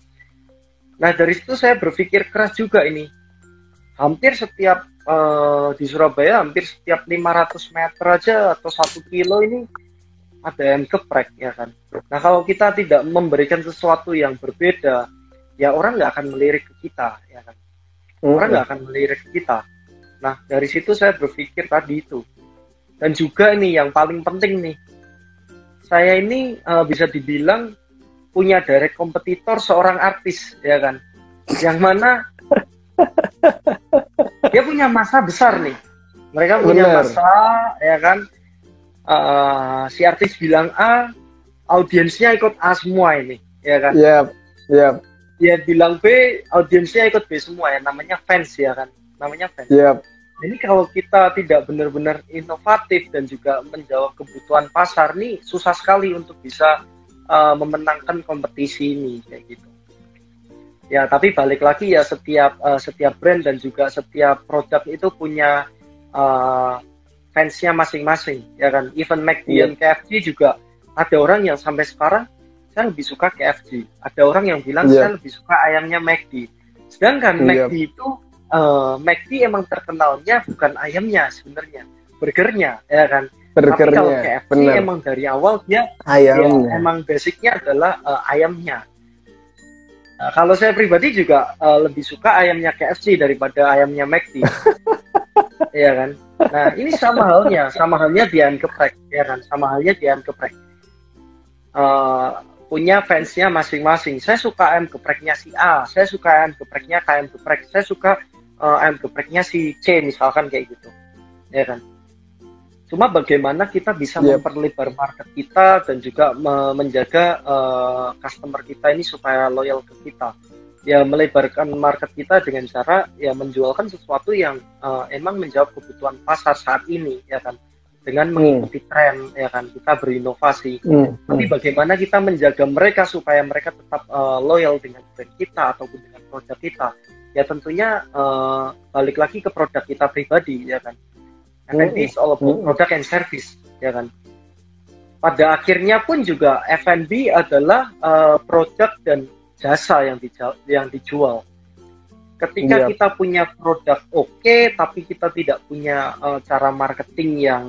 Nah dari situ saya berpikir keras juga ini. Hampir setiap di Surabaya, hampir setiap 500 meter aja atau 1 kilo ini ada ayam geprek, ya kan? Nah kalau kita tidak memberikan sesuatu yang berbeda, ya orang nggak akan melirik ke kita, ya kan? Orang nggak akan melirik ke kita. Nah dari situ saya berpikir tadi itu. Dan juga ini yang paling penting nih, saya ini bisa dibilang punya direct kompetitor seorang artis, ya kan? Yang mana dia punya masa besar nih. Mereka punya masa, ya kan? Si artis bilang A, audiensnya ikut A semua ini, ya kan? Dia bilang B, audiensnya ikut B semua, ya. Namanya fans, ya kan? Namanya fans. Jadi kalau kita tidak benar-benar inovatif dan juga menjawab kebutuhan pasar nih, susah sekali untuk bisa memenangkan kompetisi ini kayak gitu. Ya, tapi balik lagi ya, setiap brand dan juga setiap produk itu punya fansnya masing-masing, ya kan. Even McD dan KFC juga ada orang yang sampai sekarang saya lebih suka KFC. Ada orang yang bilang saya lebih suka ayamnya McD. Sedangkan McD itu McD emang terkenalnya bukan ayamnya sebenarnya, burgernya, ya kan. Tapi kalau KFC emang dari awal dia emang basicnya adalah ayamnya. Kalau saya pribadi juga lebih suka ayamnya KFC daripada ayamnya McD. Ya kan. Nah, ini sama halnya di ayam geprek, ya kan. Sama halnya di ayam geprek. Punya fansnya masing-masing. Saya suka ayam gepreknya si A, saya suka ayam gepreknya KM Geprek, saya suka ayam gepreknya si C misalkan kayak gitu, ya kan. Cuma bagaimana kita bisa memperlebar market kita dan juga menjaga customer kita ini supaya loyal ke kita. Ya, melebarkan market kita dengan cara ya menjualkan sesuatu yang emang menjawab kebutuhan pasar saat ini, ya kan. Dengan mengikuti tren, ya kan, kita berinovasi. Tapi bagaimana kita menjaga mereka supaya mereka tetap loyal dengan brand kita ataupun dengan produk kita? Ya tentunya balik lagi ke produk kita pribadi, ya kan. F&B is all about product and service, ya kan. Pada akhirnya pun juga F&B adalah produk dan jasa yang dijual. Ketika kita punya produk oke, tapi kita tidak punya cara marketing yang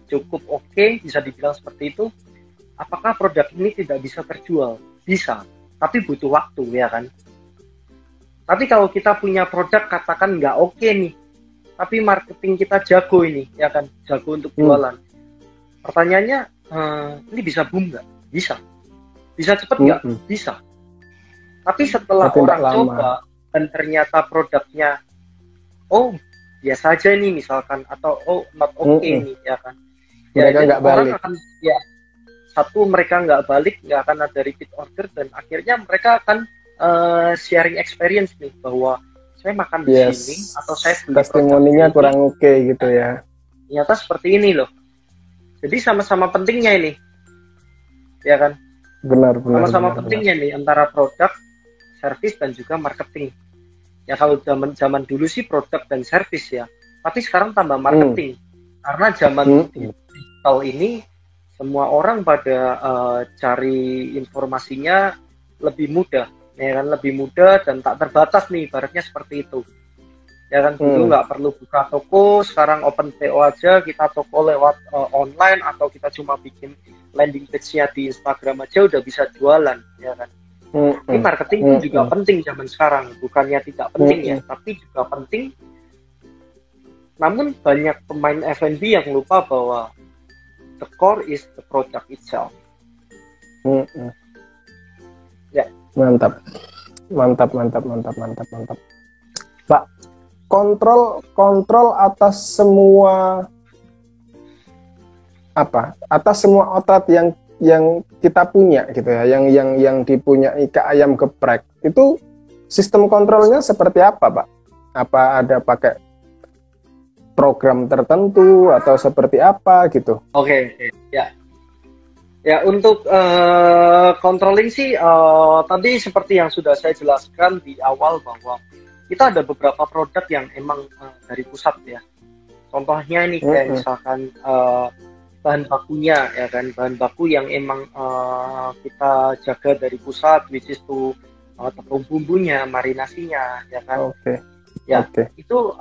cukup oke, bisa dibilang seperti itu, apakah produk ini tidak bisa terjual? Bisa, tapi butuh waktu, ya kan? Tapi kalau kita punya produk katakan nggak oke nih, tapi marketing kita jago ini, ya kan? Jago untuk jualan. Pertanyaannya, ini bisa boom nggak? Bisa. Bisa cepet nggak? Bisa. Tapi setelah orang coba, dan ternyata produknya biasa aja nih misalkan, atau not okay nih, ya kan. Ya, mereka nggak balik. Mereka nggak balik, nggak akan ada repeat order, dan akhirnya mereka akan sharing experience nih bahwa saya makan di sini atau saya beli testimoninya kurang oke gitu ya. Ternyata seperti ini loh. Jadi sama-sama pentingnya ini, ya kan. Benar. Sama-sama pentingnya nih antara produk, service dan juga marketing. Ya kalau zaman dulu sih produk dan service ya, tapi sekarang tambah marketing. Karena zaman digital ini semua orang pada cari informasinya lebih mudah, ya kan, lebih mudah dan tak terbatas nih, ibaratnya seperti itu. Ya kan, dulu nggak perlu buka toko, sekarang open PO aja, kita toko lewat online atau kita cuma bikin landing page-nya di Instagram aja udah bisa jualan, ya kan. Ini marketing juga penting zaman sekarang, bukannya tidak penting ya, tapi juga penting. Namun banyak pemain F&B yang lupa bahwa the core is the product itself. Ya. Mantap. Pak, kontrol atas semua outlet yang kita punya gitu ya, yang dipunyai ke ayam geprek itu, sistem kontrolnya seperti apa, Pak? Apa ada pakai program tertentu atau seperti apa gitu? Oke, ya untuk controlling sih tadi seperti yang sudah saya jelaskan di awal bahwa kita ada beberapa produk yang emang dari pusat ya. Contohnya ini kayak misalkan bahan bakunya, ya kan, bahan baku yang emang kita jaga dari pusat, which is to tepung bumbunya, marinasinya, ya kan. Itu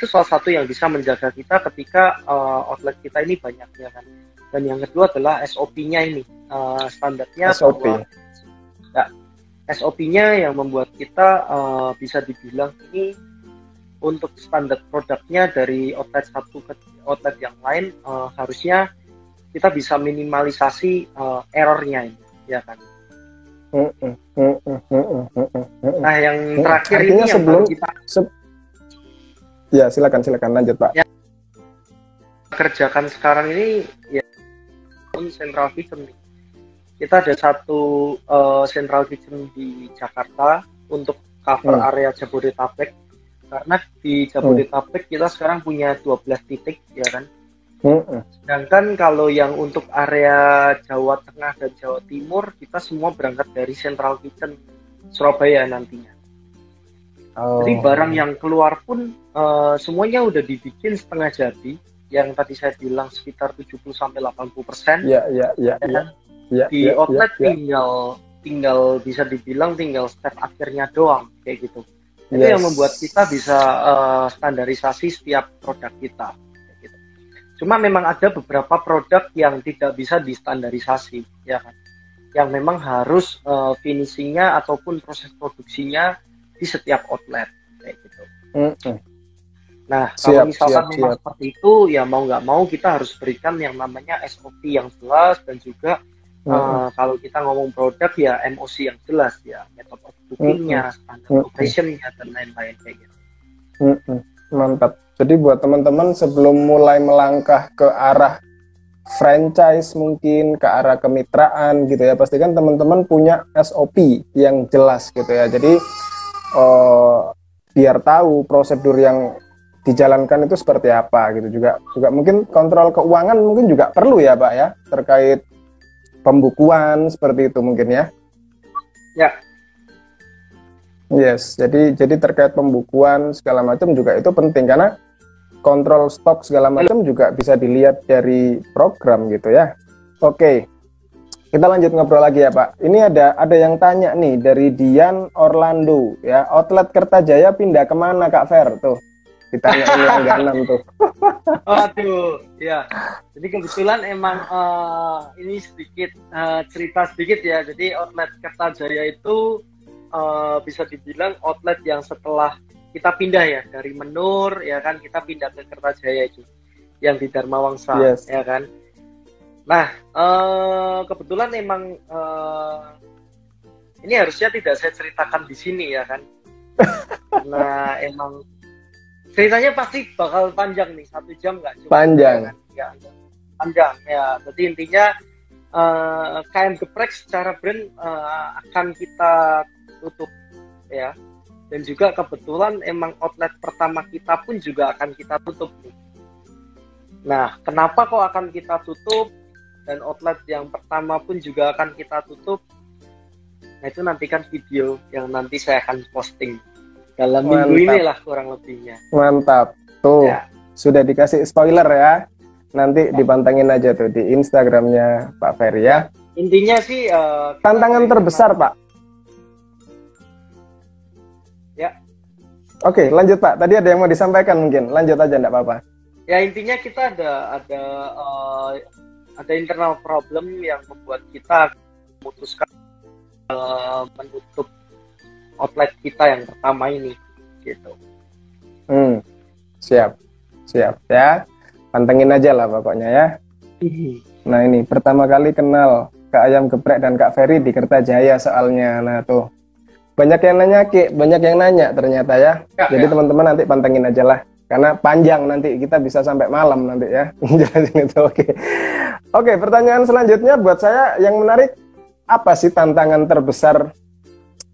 salah satu yang bisa menjaga kita ketika outlet kita ini banyak, ya kan. Dan yang kedua adalah SOP-nya ini, standarnya SOP-nya yang membuat kita bisa dibilang ini untuk standar produknya dari outlet satu ke outlet yang lain, harusnya kita bisa minimalisasi errornya ini, ya kan. Nah, yang terakhir ini yang sebelum kita ya silakan lanjut, Pak. Yang kerjakan sekarang ini ya central kitchen. Kita ada satu central kitchen di Jakarta untuk cover area Jabodetabek. Karena di Jabodetabek kita sekarang punya 12 titik, ya kan. Sedangkan kalau yang untuk area Jawa Tengah dan Jawa Timur, kita semua berangkat dari Central Kitchen Surabaya nantinya. Jadi barang yang keluar pun semuanya udah dibikin setengah jadi, yang tadi saya bilang sekitar 70-80%. Di outlet tinggal bisa dibilang tinggal step akhirnya doang kayak gitu. Itu yang membuat kita bisa standarisasi setiap produk kita. Kayak gitu. Cuma memang ada beberapa produk yang tidak bisa distandarisasi, ya kan? Yang memang harus finishingnya ataupun proses produksinya di setiap outlet kayak gitu. Nah, kalau misalkan memang seperti itu, ya mau nggak mau kita harus berikan yang namanya SOP yang jelas, dan juga kalau kita ngomong produk ya MOC yang jelas, ya method of bookingnya, standard operationnya, dan lain-lain kayak gitu. Mantap. Jadi buat teman-teman sebelum mulai melangkah ke arah franchise, mungkin ke arah kemitraan gitu ya, pastikan teman-teman punya SOP yang jelas gitu ya. Jadi biar tahu prosedur yang dijalankan itu seperti apa gitu. Juga mungkin kontrol keuangan mungkin juga perlu ya Pak ya, terkait pembukuan seperti itu mungkin ya. Ya. Yes, jadi terkait pembukuan segala macam juga itu penting, karena kontrol stok segala macam juga bisa dilihat dari program gitu ya. Oke. Kita lanjut ngobrol lagi ya Pak. Ini ada yang tanya nih dari Dian Orlando ya. Outlet Kertajaya pindah kemana Kak Fer tuh? Ditanya ini langganan tuh. Aduh, ya. Jadi kebetulan emang ini sedikit cerita sedikit ya. Jadi outlet Kertajaya itu bisa dibilang outlet yang setelah kita pindah ya dari Menur ya kan, kita pindah ke Kertajaya itu yang di Dharma Wangsa, ya kan. Nah, kebetulan emang ini harusnya tidak saya ceritakan di sini ya kan, karena emang ceritanya pasti bakal panjang nih, 1 jam nggak cukup. Panjang. Ya, panjang ya. Jadi intinya KM Geprek secara brand akan kita tutup ya, dan juga kebetulan emang outlet pertama kita pun juga akan kita tutup nih. Nah, kenapa kok akan kita tutup? Dan outlet yang pertama pun juga akan kita tutup. Nah, itu nantikan video yang nanti saya akan posting dalam minggu ini lah kurang lebihnya. Mantap. Tuh, ya. Sudah dikasih spoiler ya. Nanti dipantengin aja tuh di Instagramnya Pak Ferry ya. Intinya sih tantangan terbesar Pak. Ya. Oke, lanjut Pak. Tadi ada yang mau disampaikan mungkin. Lanjut aja enggak apa-apa. Ya, intinya kita ada internal problem yang membuat kita memutuskan menutup outlet kita yang pertama ini gitu. Siap ya, pantengin aja lah pokoknya ya. Nah, ini pertama kali kenal Kak Ayam Geprek dan Kak Ferry di Kertajaya soalnya. Nah tuh banyak yang nanya ternyata ya. Jadi teman-teman nanti pantengin aja lah, karena panjang nanti, kita bisa sampai malam nanti ya jelasin itu. Oke, pertanyaan selanjutnya buat saya yang menarik, apa sih tantangan terbesar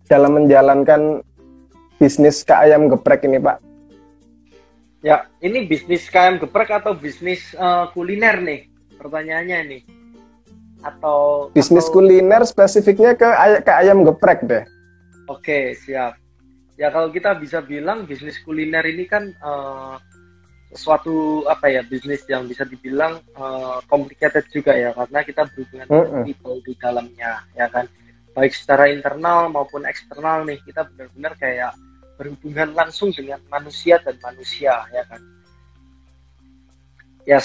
dalam menjalankan bisnis Kak Ayam Geprek ini Pak? Ya, ini bisnis KM Geprek atau bisnis kuliner nih pertanyaannya nih? Atau bisnis kuliner spesifiknya ke Kak Ayam Geprek deh. Oke, siap. Ya, kalau kita bisa bilang bisnis kuliner ini kan suatu bisnis yang bisa dibilang complicated juga ya, karena kita berhubungan dengan people di dalamnya ya kan, baik secara internal maupun eksternal nih, kita benar-benar kayak berhubungan langsung dengan manusia dan manusia ya kan. Ya,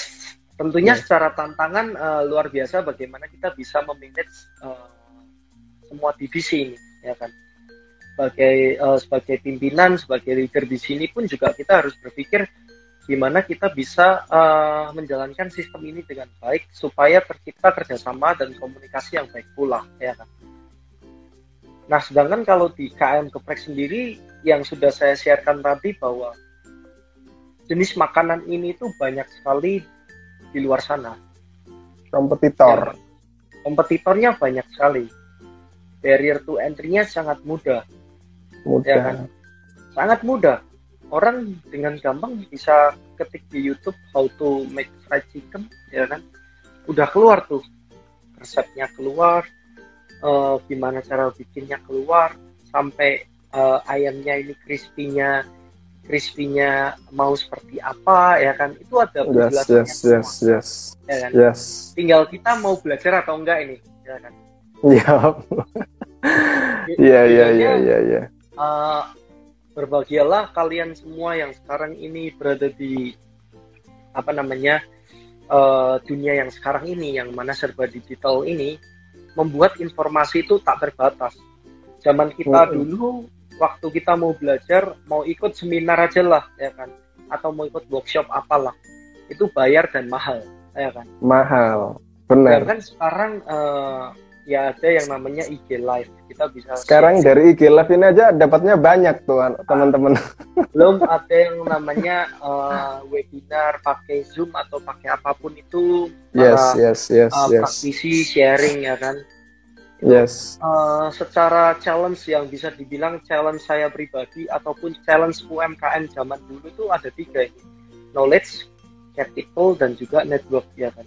tentunya secara tantangan luar biasa bagaimana kita bisa memanage semua divisi ini ya kan. Sebagai pimpinan, sebagai leader di sini pun juga kita harus berpikir gimana kita bisa menjalankan sistem ini dengan baik supaya tercipta kerjasama dan komunikasi yang baik pula ya kan. Nah, sedangkan kalau di KM Geprek sendiri yang sudah saya sharekan tadi, bahwa jenis makanan ini tuh banyak sekali di luar sana. Kompetitor. Ya, kompetitornya banyak sekali. Barrier to entry-nya sangat mudah. Ya kan? Sangat mudah. orang dengan gampang bisa ketik di YouTube how to make fried chicken, ya kan? Udah keluar tuh resepnya keluar, gimana cara bikinnya keluar, sampai ayamnya ini crispy-nya mau seperti apa, ya kan? Itu ada penjelasannya semua. Ya kan? Tinggal kita mau belajar atau enggak ini, ya kan? Iya. Berbahagialah kalian semua yang sekarang ini berada di dunia yang sekarang ini, yang mana serba digital ini, membuat informasi itu tak terbatas. Zaman kita dulu, waktu kita mau belajar, mau ikut seminar aja lah, ya kan, atau mau ikut workshop apalah, itu bayar dan mahal, ya kan. Mahal, benar. Kan sekarang ya ada yang namanya IG Live, kita bisa sekarang dari IG Live ini aja dapatnya banyak tuh teman-teman. Belum ada yang namanya webinar pakai Zoom atau pakai apapun itu. Praktisi sharing, ya kan. Secara challenge yang bisa dibilang challenge saya pribadi ataupun challenge UMKM zaman dulu itu ada 3 ini: knowledge, capital, dan juga network, ya kan.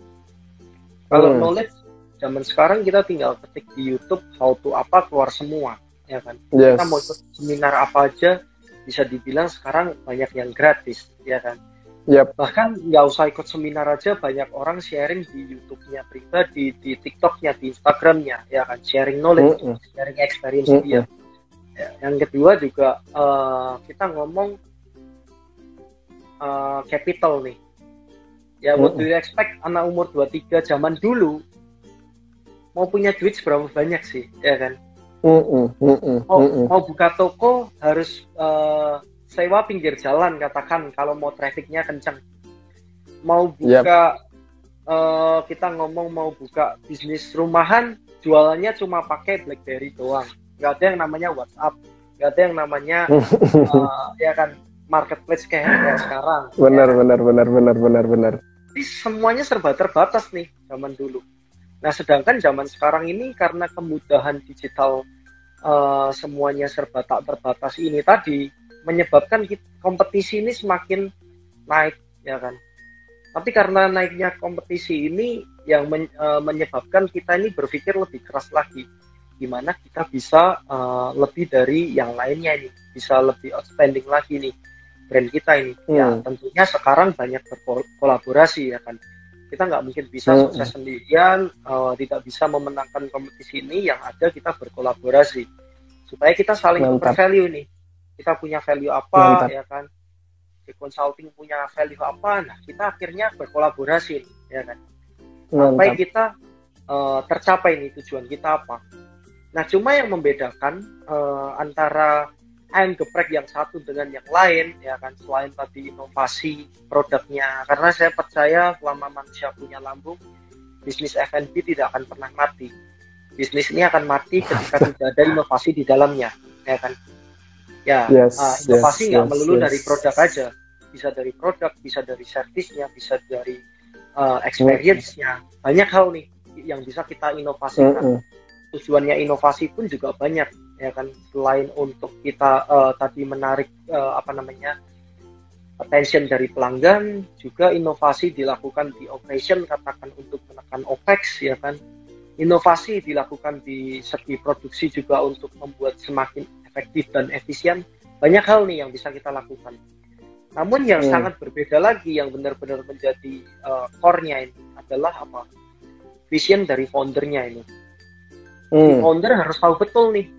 Kalau knowledge zaman sekarang kita tinggal ketik di YouTube how to apa, keluar semua, ya kan. Kita mau ikut seminar apa aja bisa dibilang sekarang banyak yang gratis, ya kan. Bahkan nggak usah ikut seminar aja, banyak orang sharing di YouTube-nya pribadi, di TikTok-nya, di Instagram-nya, ya kan, sharing knowledge, sharing experience dia. Ya, yang kedua juga kita ngomong capital nih. Ya, what do you expect anak umur 23 zaman dulu mau punya duit seberapa banyak sih, ya kan? Mau buka toko harus sewa pinggir jalan, katakan, kalau mau trafficnya kencang. Mau buka kita ngomong mau buka bisnis rumahan, jualannya cuma pakai BlackBerry doang, nggak ada yang namanya WhatsApp, nggak ada yang namanya ya kan, marketplace kayak sekarang. Benar. Jadi semuanya serba terbatas nih zaman dulu. Nah, sedangkan zaman sekarang ini karena kemudahan digital, semuanya serba tak terbatas ini tadi, menyebabkan kompetisi ini semakin naik, ya kan. Tapi karena naiknya kompetisi ini yang menyebabkan kita ini berpikir lebih keras lagi, gimana kita bisa lebih dari yang lainnya ini, bisa lebih outstanding lagi nih brand kita ini. Ya tentunya sekarang banyak berkolaborasi, ya kan. Kita nggak mungkin bisa sukses sendirian, tidak bisa memenangkan kompetisi ini. Yang ada kita berkolaborasi supaya kita saling tukar value nih. Kita punya value apa, ya kan? Di consulting punya value apa, nah kita akhirnya berkolaborasi, ya kan? Sampai kita tercapai nih tujuan kita apa. Nah, cuma yang membedakan antara ayam geprek yang satu dengan yang lain, ya kan, selain tadi inovasi produknya, karena saya percaya selama manusia punya lambung, bisnis F&B tidak akan pernah mati. Bisnis ini akan mati ketika tidak ada inovasi di dalamnya, ya kan. Ya, inovasi nggak melulu dari produk aja, bisa dari produk, bisa dari servisnya, bisa dari experience-nya. Banyak hal nih yang bisa kita inovasikan. Tujuannya inovasi pun juga banyak, ya kan, selain untuk kita tadi menarik attention dari pelanggan, juga inovasi dilakukan di operation, katakan untuk menekan OPEX, ya kan. Inovasi dilakukan di segi produksi juga untuk membuat semakin efektif dan efisien. Banyak hal nih yang bisa kita lakukan. Namun yang sangat berbeda lagi, yang benar-benar menjadi core-nya ini adalah apa? Vision dari foundernya ini. Founder harus tahu betul nih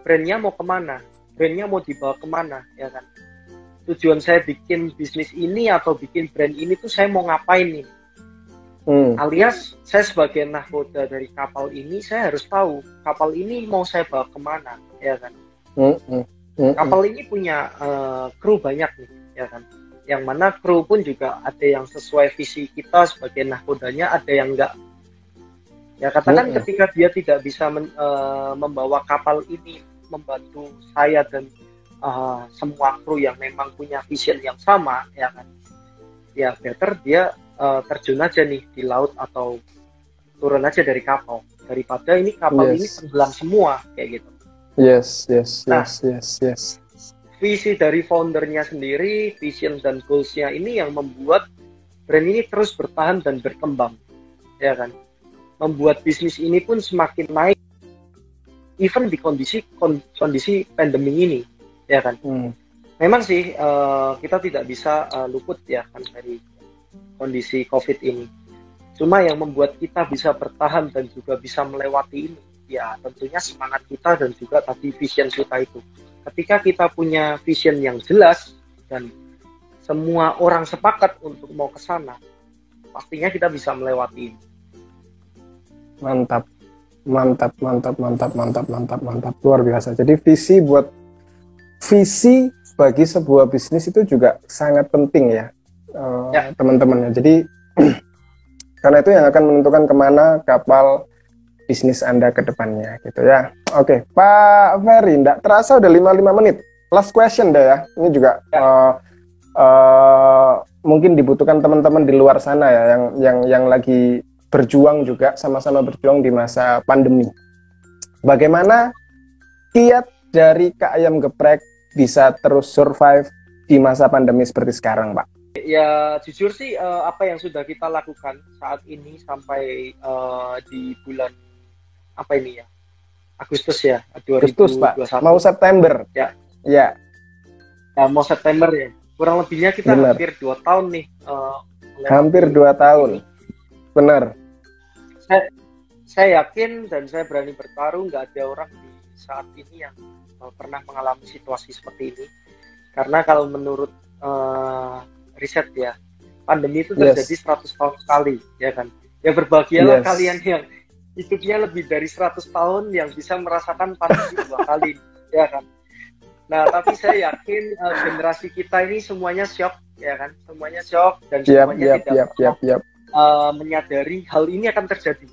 brandnya mau kemana, brandnya mau dibawa kemana, ya kan. Tujuan saya bikin bisnis ini atau bikin brand ini tuh saya mau ngapain nih. Alias saya sebagai nahkoda dari kapal ini, saya harus tahu kapal ini mau saya bawa kemana, ya kan. Kapal ini punya kru banyak nih, ya kan. Yang mana kru pun juga ada yang sesuai visi kita sebagai nahkodanya, ada yang enggak. Ya katakan ketika dia tidak bisa membawa kapal ini membantu saya dan semua kru yang memang punya vision yang sama, ya kan. Ya better dia terjun aja nih di laut atau turun aja dari kapal, daripada ini kapal ini tenggelam semua kayak gitu. Yes. visi dari foundernya sendiri, vision dan goals-nya ini yang membuat brand ini terus bertahan dan berkembang, ya kan? Membuat bisnis ini pun semakin naik, even di kondisi pandemi ini, ya kan? Memang sih kita tidak bisa luput ya kan dari kondisi COVID ini. Cuma yang membuat kita bisa bertahan dan juga bisa melewati ini, ya tentunya semangat kita dan juga tadi vision kita itu. Ketika kita punya vision yang jelas dan semua orang sepakat untuk mau ke sana, pastinya kita bisa melewati ini. Mantap. Luar biasa. Jadi visi bagi sebuah bisnis itu juga sangat penting ya, teman-temannya. Jadi karena itu yang akan menentukan kemana kapal bisnis Anda ke depannya gitu ya. Oke, Pak Ferry, enggak terasa udah 55 menit. Last question deh ya. Ini juga mungkin dibutuhkan teman-teman di luar sana ya yang lagi berjuang juga, sama-sama berjuang di masa pandemi. Bagaimana kiat dari Kak Ayam Geprek bisa terus survive di masa pandemi seperti sekarang, Pak? Ya jujur sih apa yang sudah kita lakukan saat ini sampai di bulan apa ini ya, Agustus ya, 2021. Agustus, Pak. Mau September. Ya. Ya. Ya, mau September ya. Kurang lebihnya kita hampir 2 tahun nih. Hampir 2 tahun. Benar. Saya yakin dan saya berani bertaruh nggak ada orang di saat ini yang pernah mengalami situasi seperti ini. Karena kalau menurut riset ya, pandemi itu terjadi 100 tahun sekali, ya kan? Ya berbahagialah kalian yang hidupnya lebih dari 100 tahun yang bisa merasakan pandemi 2 kali, ya kan? Nah, tapi saya yakin generasi kita ini semuanya shock, ya kan? Semuanya shock dan semuanya tidak menyadari hal ini akan terjadi,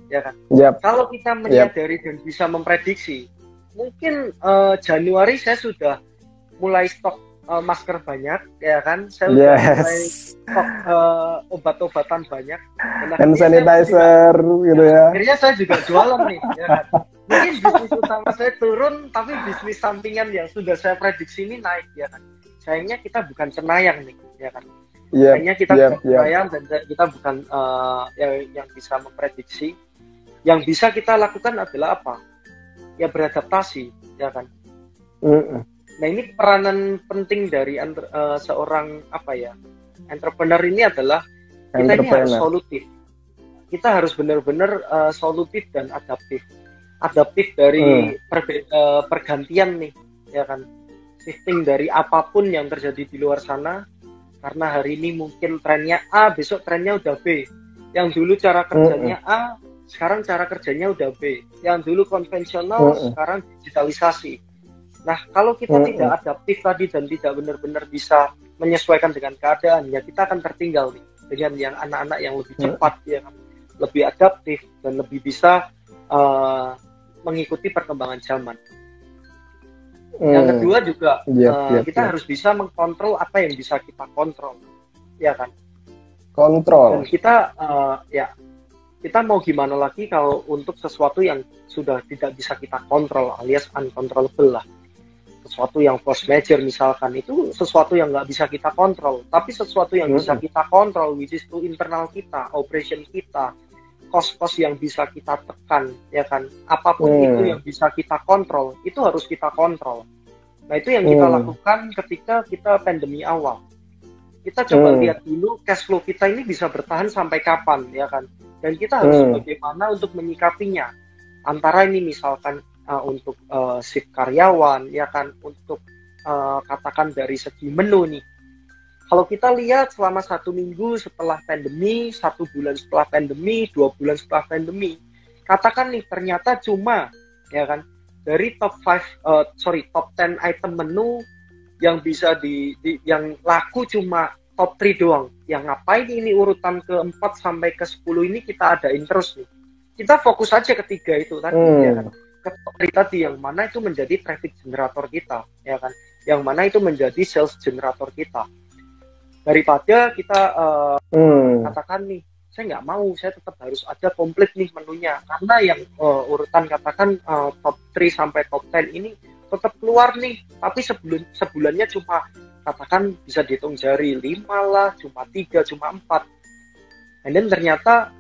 ya kan? Kalau kita menyadari dan bisa memprediksi, mungkin Januari saya sudah mulai stok masker banyak, ya kan? Saya sudah mulai stok obat-obatan banyak, hand sanitizer gitu ya. Akhirnya saya juga jualan nih, ya kan? Mungkin bisnis utama saya turun, tapi bisnis sampingan yang sudah saya prediksi ini naik, ya kan? Sayangnya kita bukan cenayang nih, ya kan? Sayangnya kita bukan cenayang dan kita bukan yang bisa memprediksi. Yang bisa kita lakukan adalah apa? Ya beradaptasi, ya kan? Nah ini peranan penting dari seorang entrepreneur ini adalah kita ini harus solutif. Kita harus benar-benar solutif dan adaptif. Adaptif dari pergantian nih, ya kan? Shifting dari apapun yang terjadi di luar sana. Karena hari ini mungkin trennya A, besok trennya udah B. Yang dulu cara kerjanya A, sekarang cara kerjanya udah B. Yang dulu konvensional, sekarang digitalisasi. Nah, kalau kita tidak adaptif tadi dan tidak benar-benar bisa menyesuaikan dengan keadaan, ya kita akan tertinggal nih dengan yang anak-anak yang lebih cepat, ya kan? Lebih adaptif dan lebih bisa mengikuti perkembangan zaman. Yang kedua juga kita harus bisa mengkontrol apa yang bisa kita kontrol, ya kan? Kontrol. Dan kita kita mau gimana lagi kalau untuk sesuatu yang sudah tidak bisa kita kontrol alias uncontrollable lah. Sesuatu yang force major misalkan itu sesuatu yang nggak bisa kita kontrol, tapi sesuatu yang bisa kita kontrol, which is to internal kita, operation kita, cost yang bisa kita tekan, ya kan? Apapun itu yang bisa kita kontrol, itu harus kita kontrol. Nah itu yang kita lakukan ketika kita pandemi awal. Kita coba lihat dulu cash flow kita ini bisa bertahan sampai kapan, ya kan? Dan kita harus bagaimana untuk menyikapinya. Antara ini misalkan untuk shift karyawan, ya kan, untuk katakan dari segi menu nih. Kalau kita lihat selama 1 minggu setelah pandemi, 1 bulan setelah pandemi, 2 bulan setelah pandemi, katakan nih ternyata cuma, ya kan, dari top 10 item menu yang bisa yang laku cuma top 3 doang. Yang ngapain ini urutan ke-4 sampai ke-10 ini kita adain terus nih. Kita fokus aja ketiga itu tadi, ya kan. Tadi yang mana itu menjadi traffic generator kita, ya kan, yang mana itu menjadi sales generator kita, daripada kita katakan nih saya nggak mau, saya tetap harus ada komplit nih menunya, karena yang urutan katakan top 3 sampai top 10 ini tetap keluar nih, tapi sebulannya cuma katakan bisa dihitung jari 5 lah, cuma 3, cuma 4. And then ternyata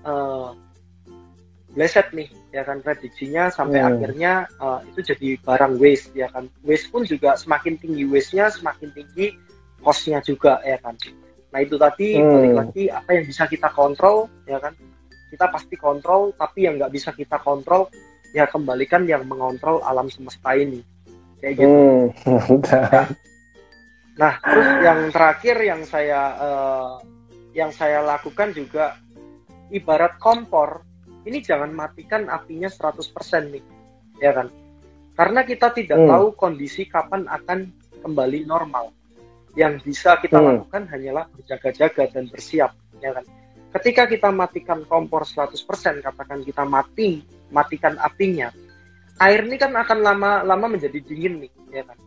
bleset nih ya kan prediksinya sampai akhirnya itu jadi barang waste ya kan. Waste pun juga semakin tinggi waste-nya, semakin tinggi cost-nya juga ya kan. Nah itu tadi balik lagi apa yang bisa kita kontrol ya kan. Kita pasti kontrol, tapi yang nggak bisa kita kontrol ya kembalikan yang mengontrol alam semesta ini. Kayak gitu. Nah, terus yang terakhir yang saya lakukan juga ibarat kompor, ini jangan matikan apinya 100% nih, ya kan? Karena kita tidak tahu kondisi kapan akan kembali normal. Yang bisa kita lakukan hanyalah berjaga-jaga dan bersiap, ya kan? Ketika kita matikan kompor 100%, katakan kita matikan apinya, air ini kan akan lama-lama menjadi dingin nih, ya kan?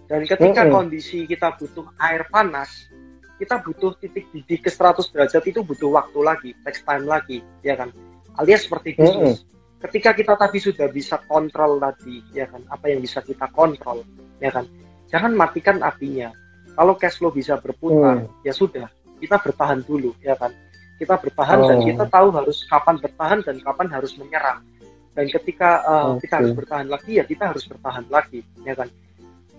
Dan ketika kondisi kita butuh air panas, kita butuh titik didih ke 100 derajat itu butuh waktu lagi, takes time lagi, ya kan? Alias seperti bisnis. Ketika kita tadi sudah bisa kontrol tadi, ya kan? Apa yang bisa kita kontrol, ya kan? Jangan matikan apinya. Kalau cash flow bisa berputar, ya sudah, kita bertahan dulu, ya kan? Kita bertahan dan kita tahu harus kapan bertahan dan kapan harus menyerang. Dan ketika kita harus bertahan lagi, ya kita harus bertahan lagi, ya kan?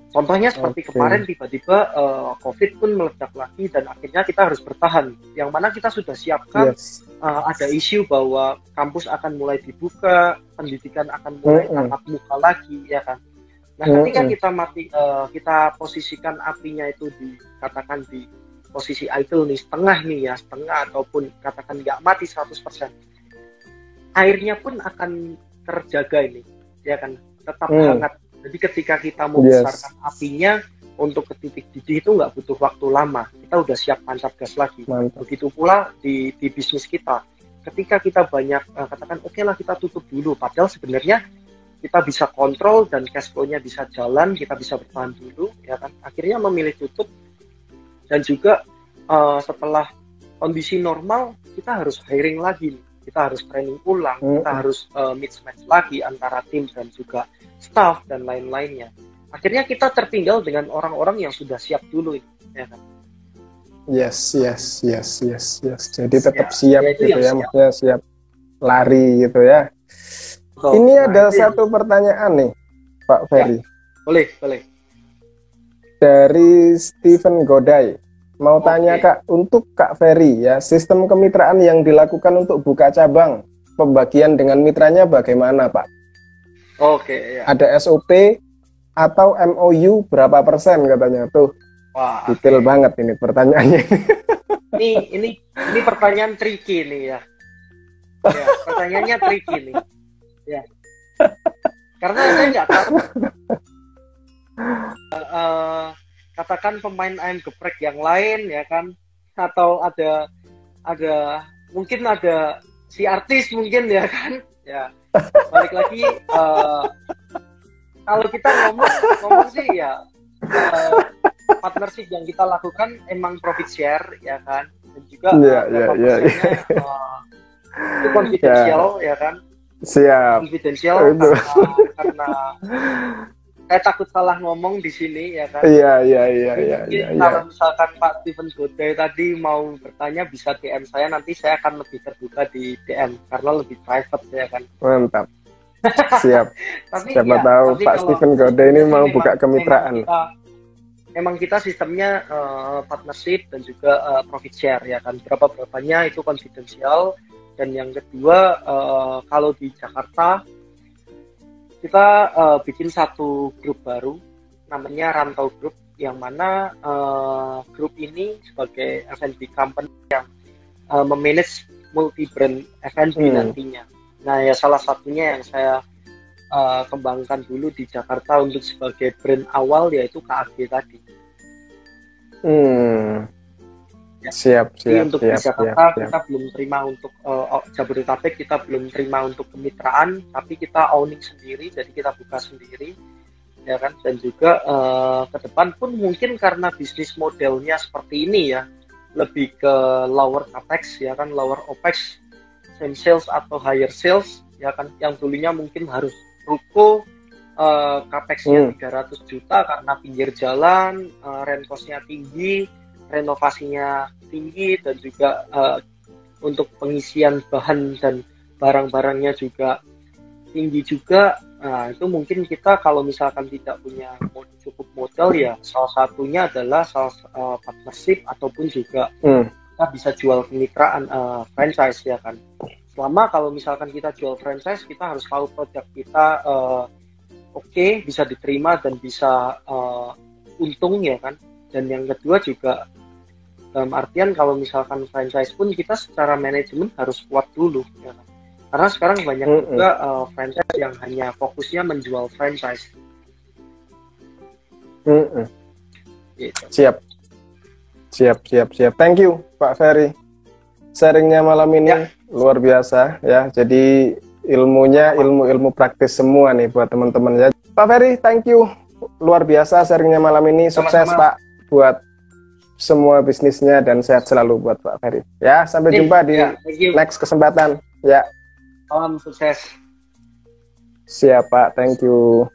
Contohnya seperti kemarin tiba-tiba COVID pun meledak lagi dan akhirnya kita harus bertahan. Yang mana kita sudah siapkan ada isu bahwa kampus akan mulai dibuka, pendidikan akan mulai tatap muka lagi, ya kan? Nah, ketika kita posisikan apinya itu dikatakan di posisi idle nih, setengah ataupun katakan nggak mati 100%. Airnya pun akan terjaga ini, ya kan? Tetap hangat. Jadi ketika kita mau besarkan apinya untuk ke titik didih itu nggak butuh waktu lama. Kita udah siap tancap gas lagi. Mantap. Begitu pula di bisnis kita. Ketika kita banyak katakan oke lah kita tutup dulu. Padahal sebenarnya kita bisa kontrol dan cash flow-nya bisa jalan, kita bisa bertahan dulu, ya kan? Akhirnya memilih tutup dan juga setelah kondisi normal kita harus hiring lagi. Kita harus training ulang, kita harus mismatch lagi antara tim dan juga staff dan lain-lainnya. Akhirnya kita tertinggal dengan orang-orang yang sudah siap dulu, ya kan? Yes. Jadi tetap siap gitu ya, maksudnya siap lari gitu ya. Betul. Ini ada satu pertanyaan nih, Pak Ferry. Ya, boleh. Dari Steven Godai. Mau tanya Kak, untuk Kak Ferry ya, sistem kemitraan yang dilakukan untuk buka cabang, pembagian dengan mitranya bagaimana Pak? Ya. Ada SOP atau MOU berapa persen katanya tuh? Wah, detail banget ini pertanyaannya. Ini pertanyaan tricky nih ya. Ya, pertanyaannya tricky nih. Ya. Karena saya nggak tahu. Katakan pemain ayam geprek yang lain ya kan, atau ada mungkin ada si artis mungkin ya kan, ya balik lagi kalau kita ngomong sih ya partnership yang kita lakukan emang profit share ya kan, dan juga itu confidential ya kan, siap confidential karena saya takut salah ngomong di sini ya kan. Iya. Kalau misalkan Pak Steven Godai tadi mau bertanya bisa DM saya, nanti saya akan lebih terbuka di DM karena lebih private ya kan. Mantap. Siap. Siapa tahu Pak Steven Godai ini mau buka kemitraan. Memang kita sistemnya partnership dan juga profit share ya kan. Berapa-berapanya itu confidential. Dan yang kedua kalau di Jakarta kita bikin satu grup baru namanya Rantau Group, yang mana grup ini sebagai F&B company yang memanage multi-brand F&B nantinya. Nah ya salah satunya yang saya kembangkan dulu di Jakarta untuk sebagai brand awal yaitu KAG tadi. Ya. Siap. Untuk di Jakarta kita belum terima untuk Jabodetabek kita belum terima untuk kemitraan, tapi kita owning sendiri, jadi kita buka sendiri, ya kan. Dan juga ke depan pun mungkin karena bisnis modelnya seperti ini ya, lebih ke lower capex ya kan, lower opex, same sales atau higher sales ya kan, yang dulunya mungkin harus ruko capex-nya 300 juta karena pinggir jalan, rent cost-nya tinggi, renovasinya tinggi, dan juga untuk pengisian bahan dan barang-barangnya juga tinggi juga. Nah, itu mungkin kita kalau misalkan tidak punya cukup modal, ya salah satunya adalah partnership ataupun juga kita bisa jual kemitraan franchise, ya kan. Selama kalau misalkan kita jual franchise, kita harus tahu produk kita oke, bisa diterima dan bisa untung, ya kan. Dan yang kedua juga dalam artian kalau misalkan franchise pun kita secara manajemen harus kuat dulu, ya kan. Karena sekarang banyak juga franchise yang hanya fokusnya menjual franchise. Gitu. Siap. Thank you Pak Ferry. Sharingnya malam ini luar biasa ya. Jadi ilmunya ilmu praktis semua nih buat teman-teman ya. Pak Ferry, thank you. Luar biasa sharingnya malam ini. Sukses Pak buat semua bisnisnya dan sehat selalu buat Pak Ferry. Ya, sampai jumpa di next kesempatan. Ya. Salam sukses. Siap Pak, thank you.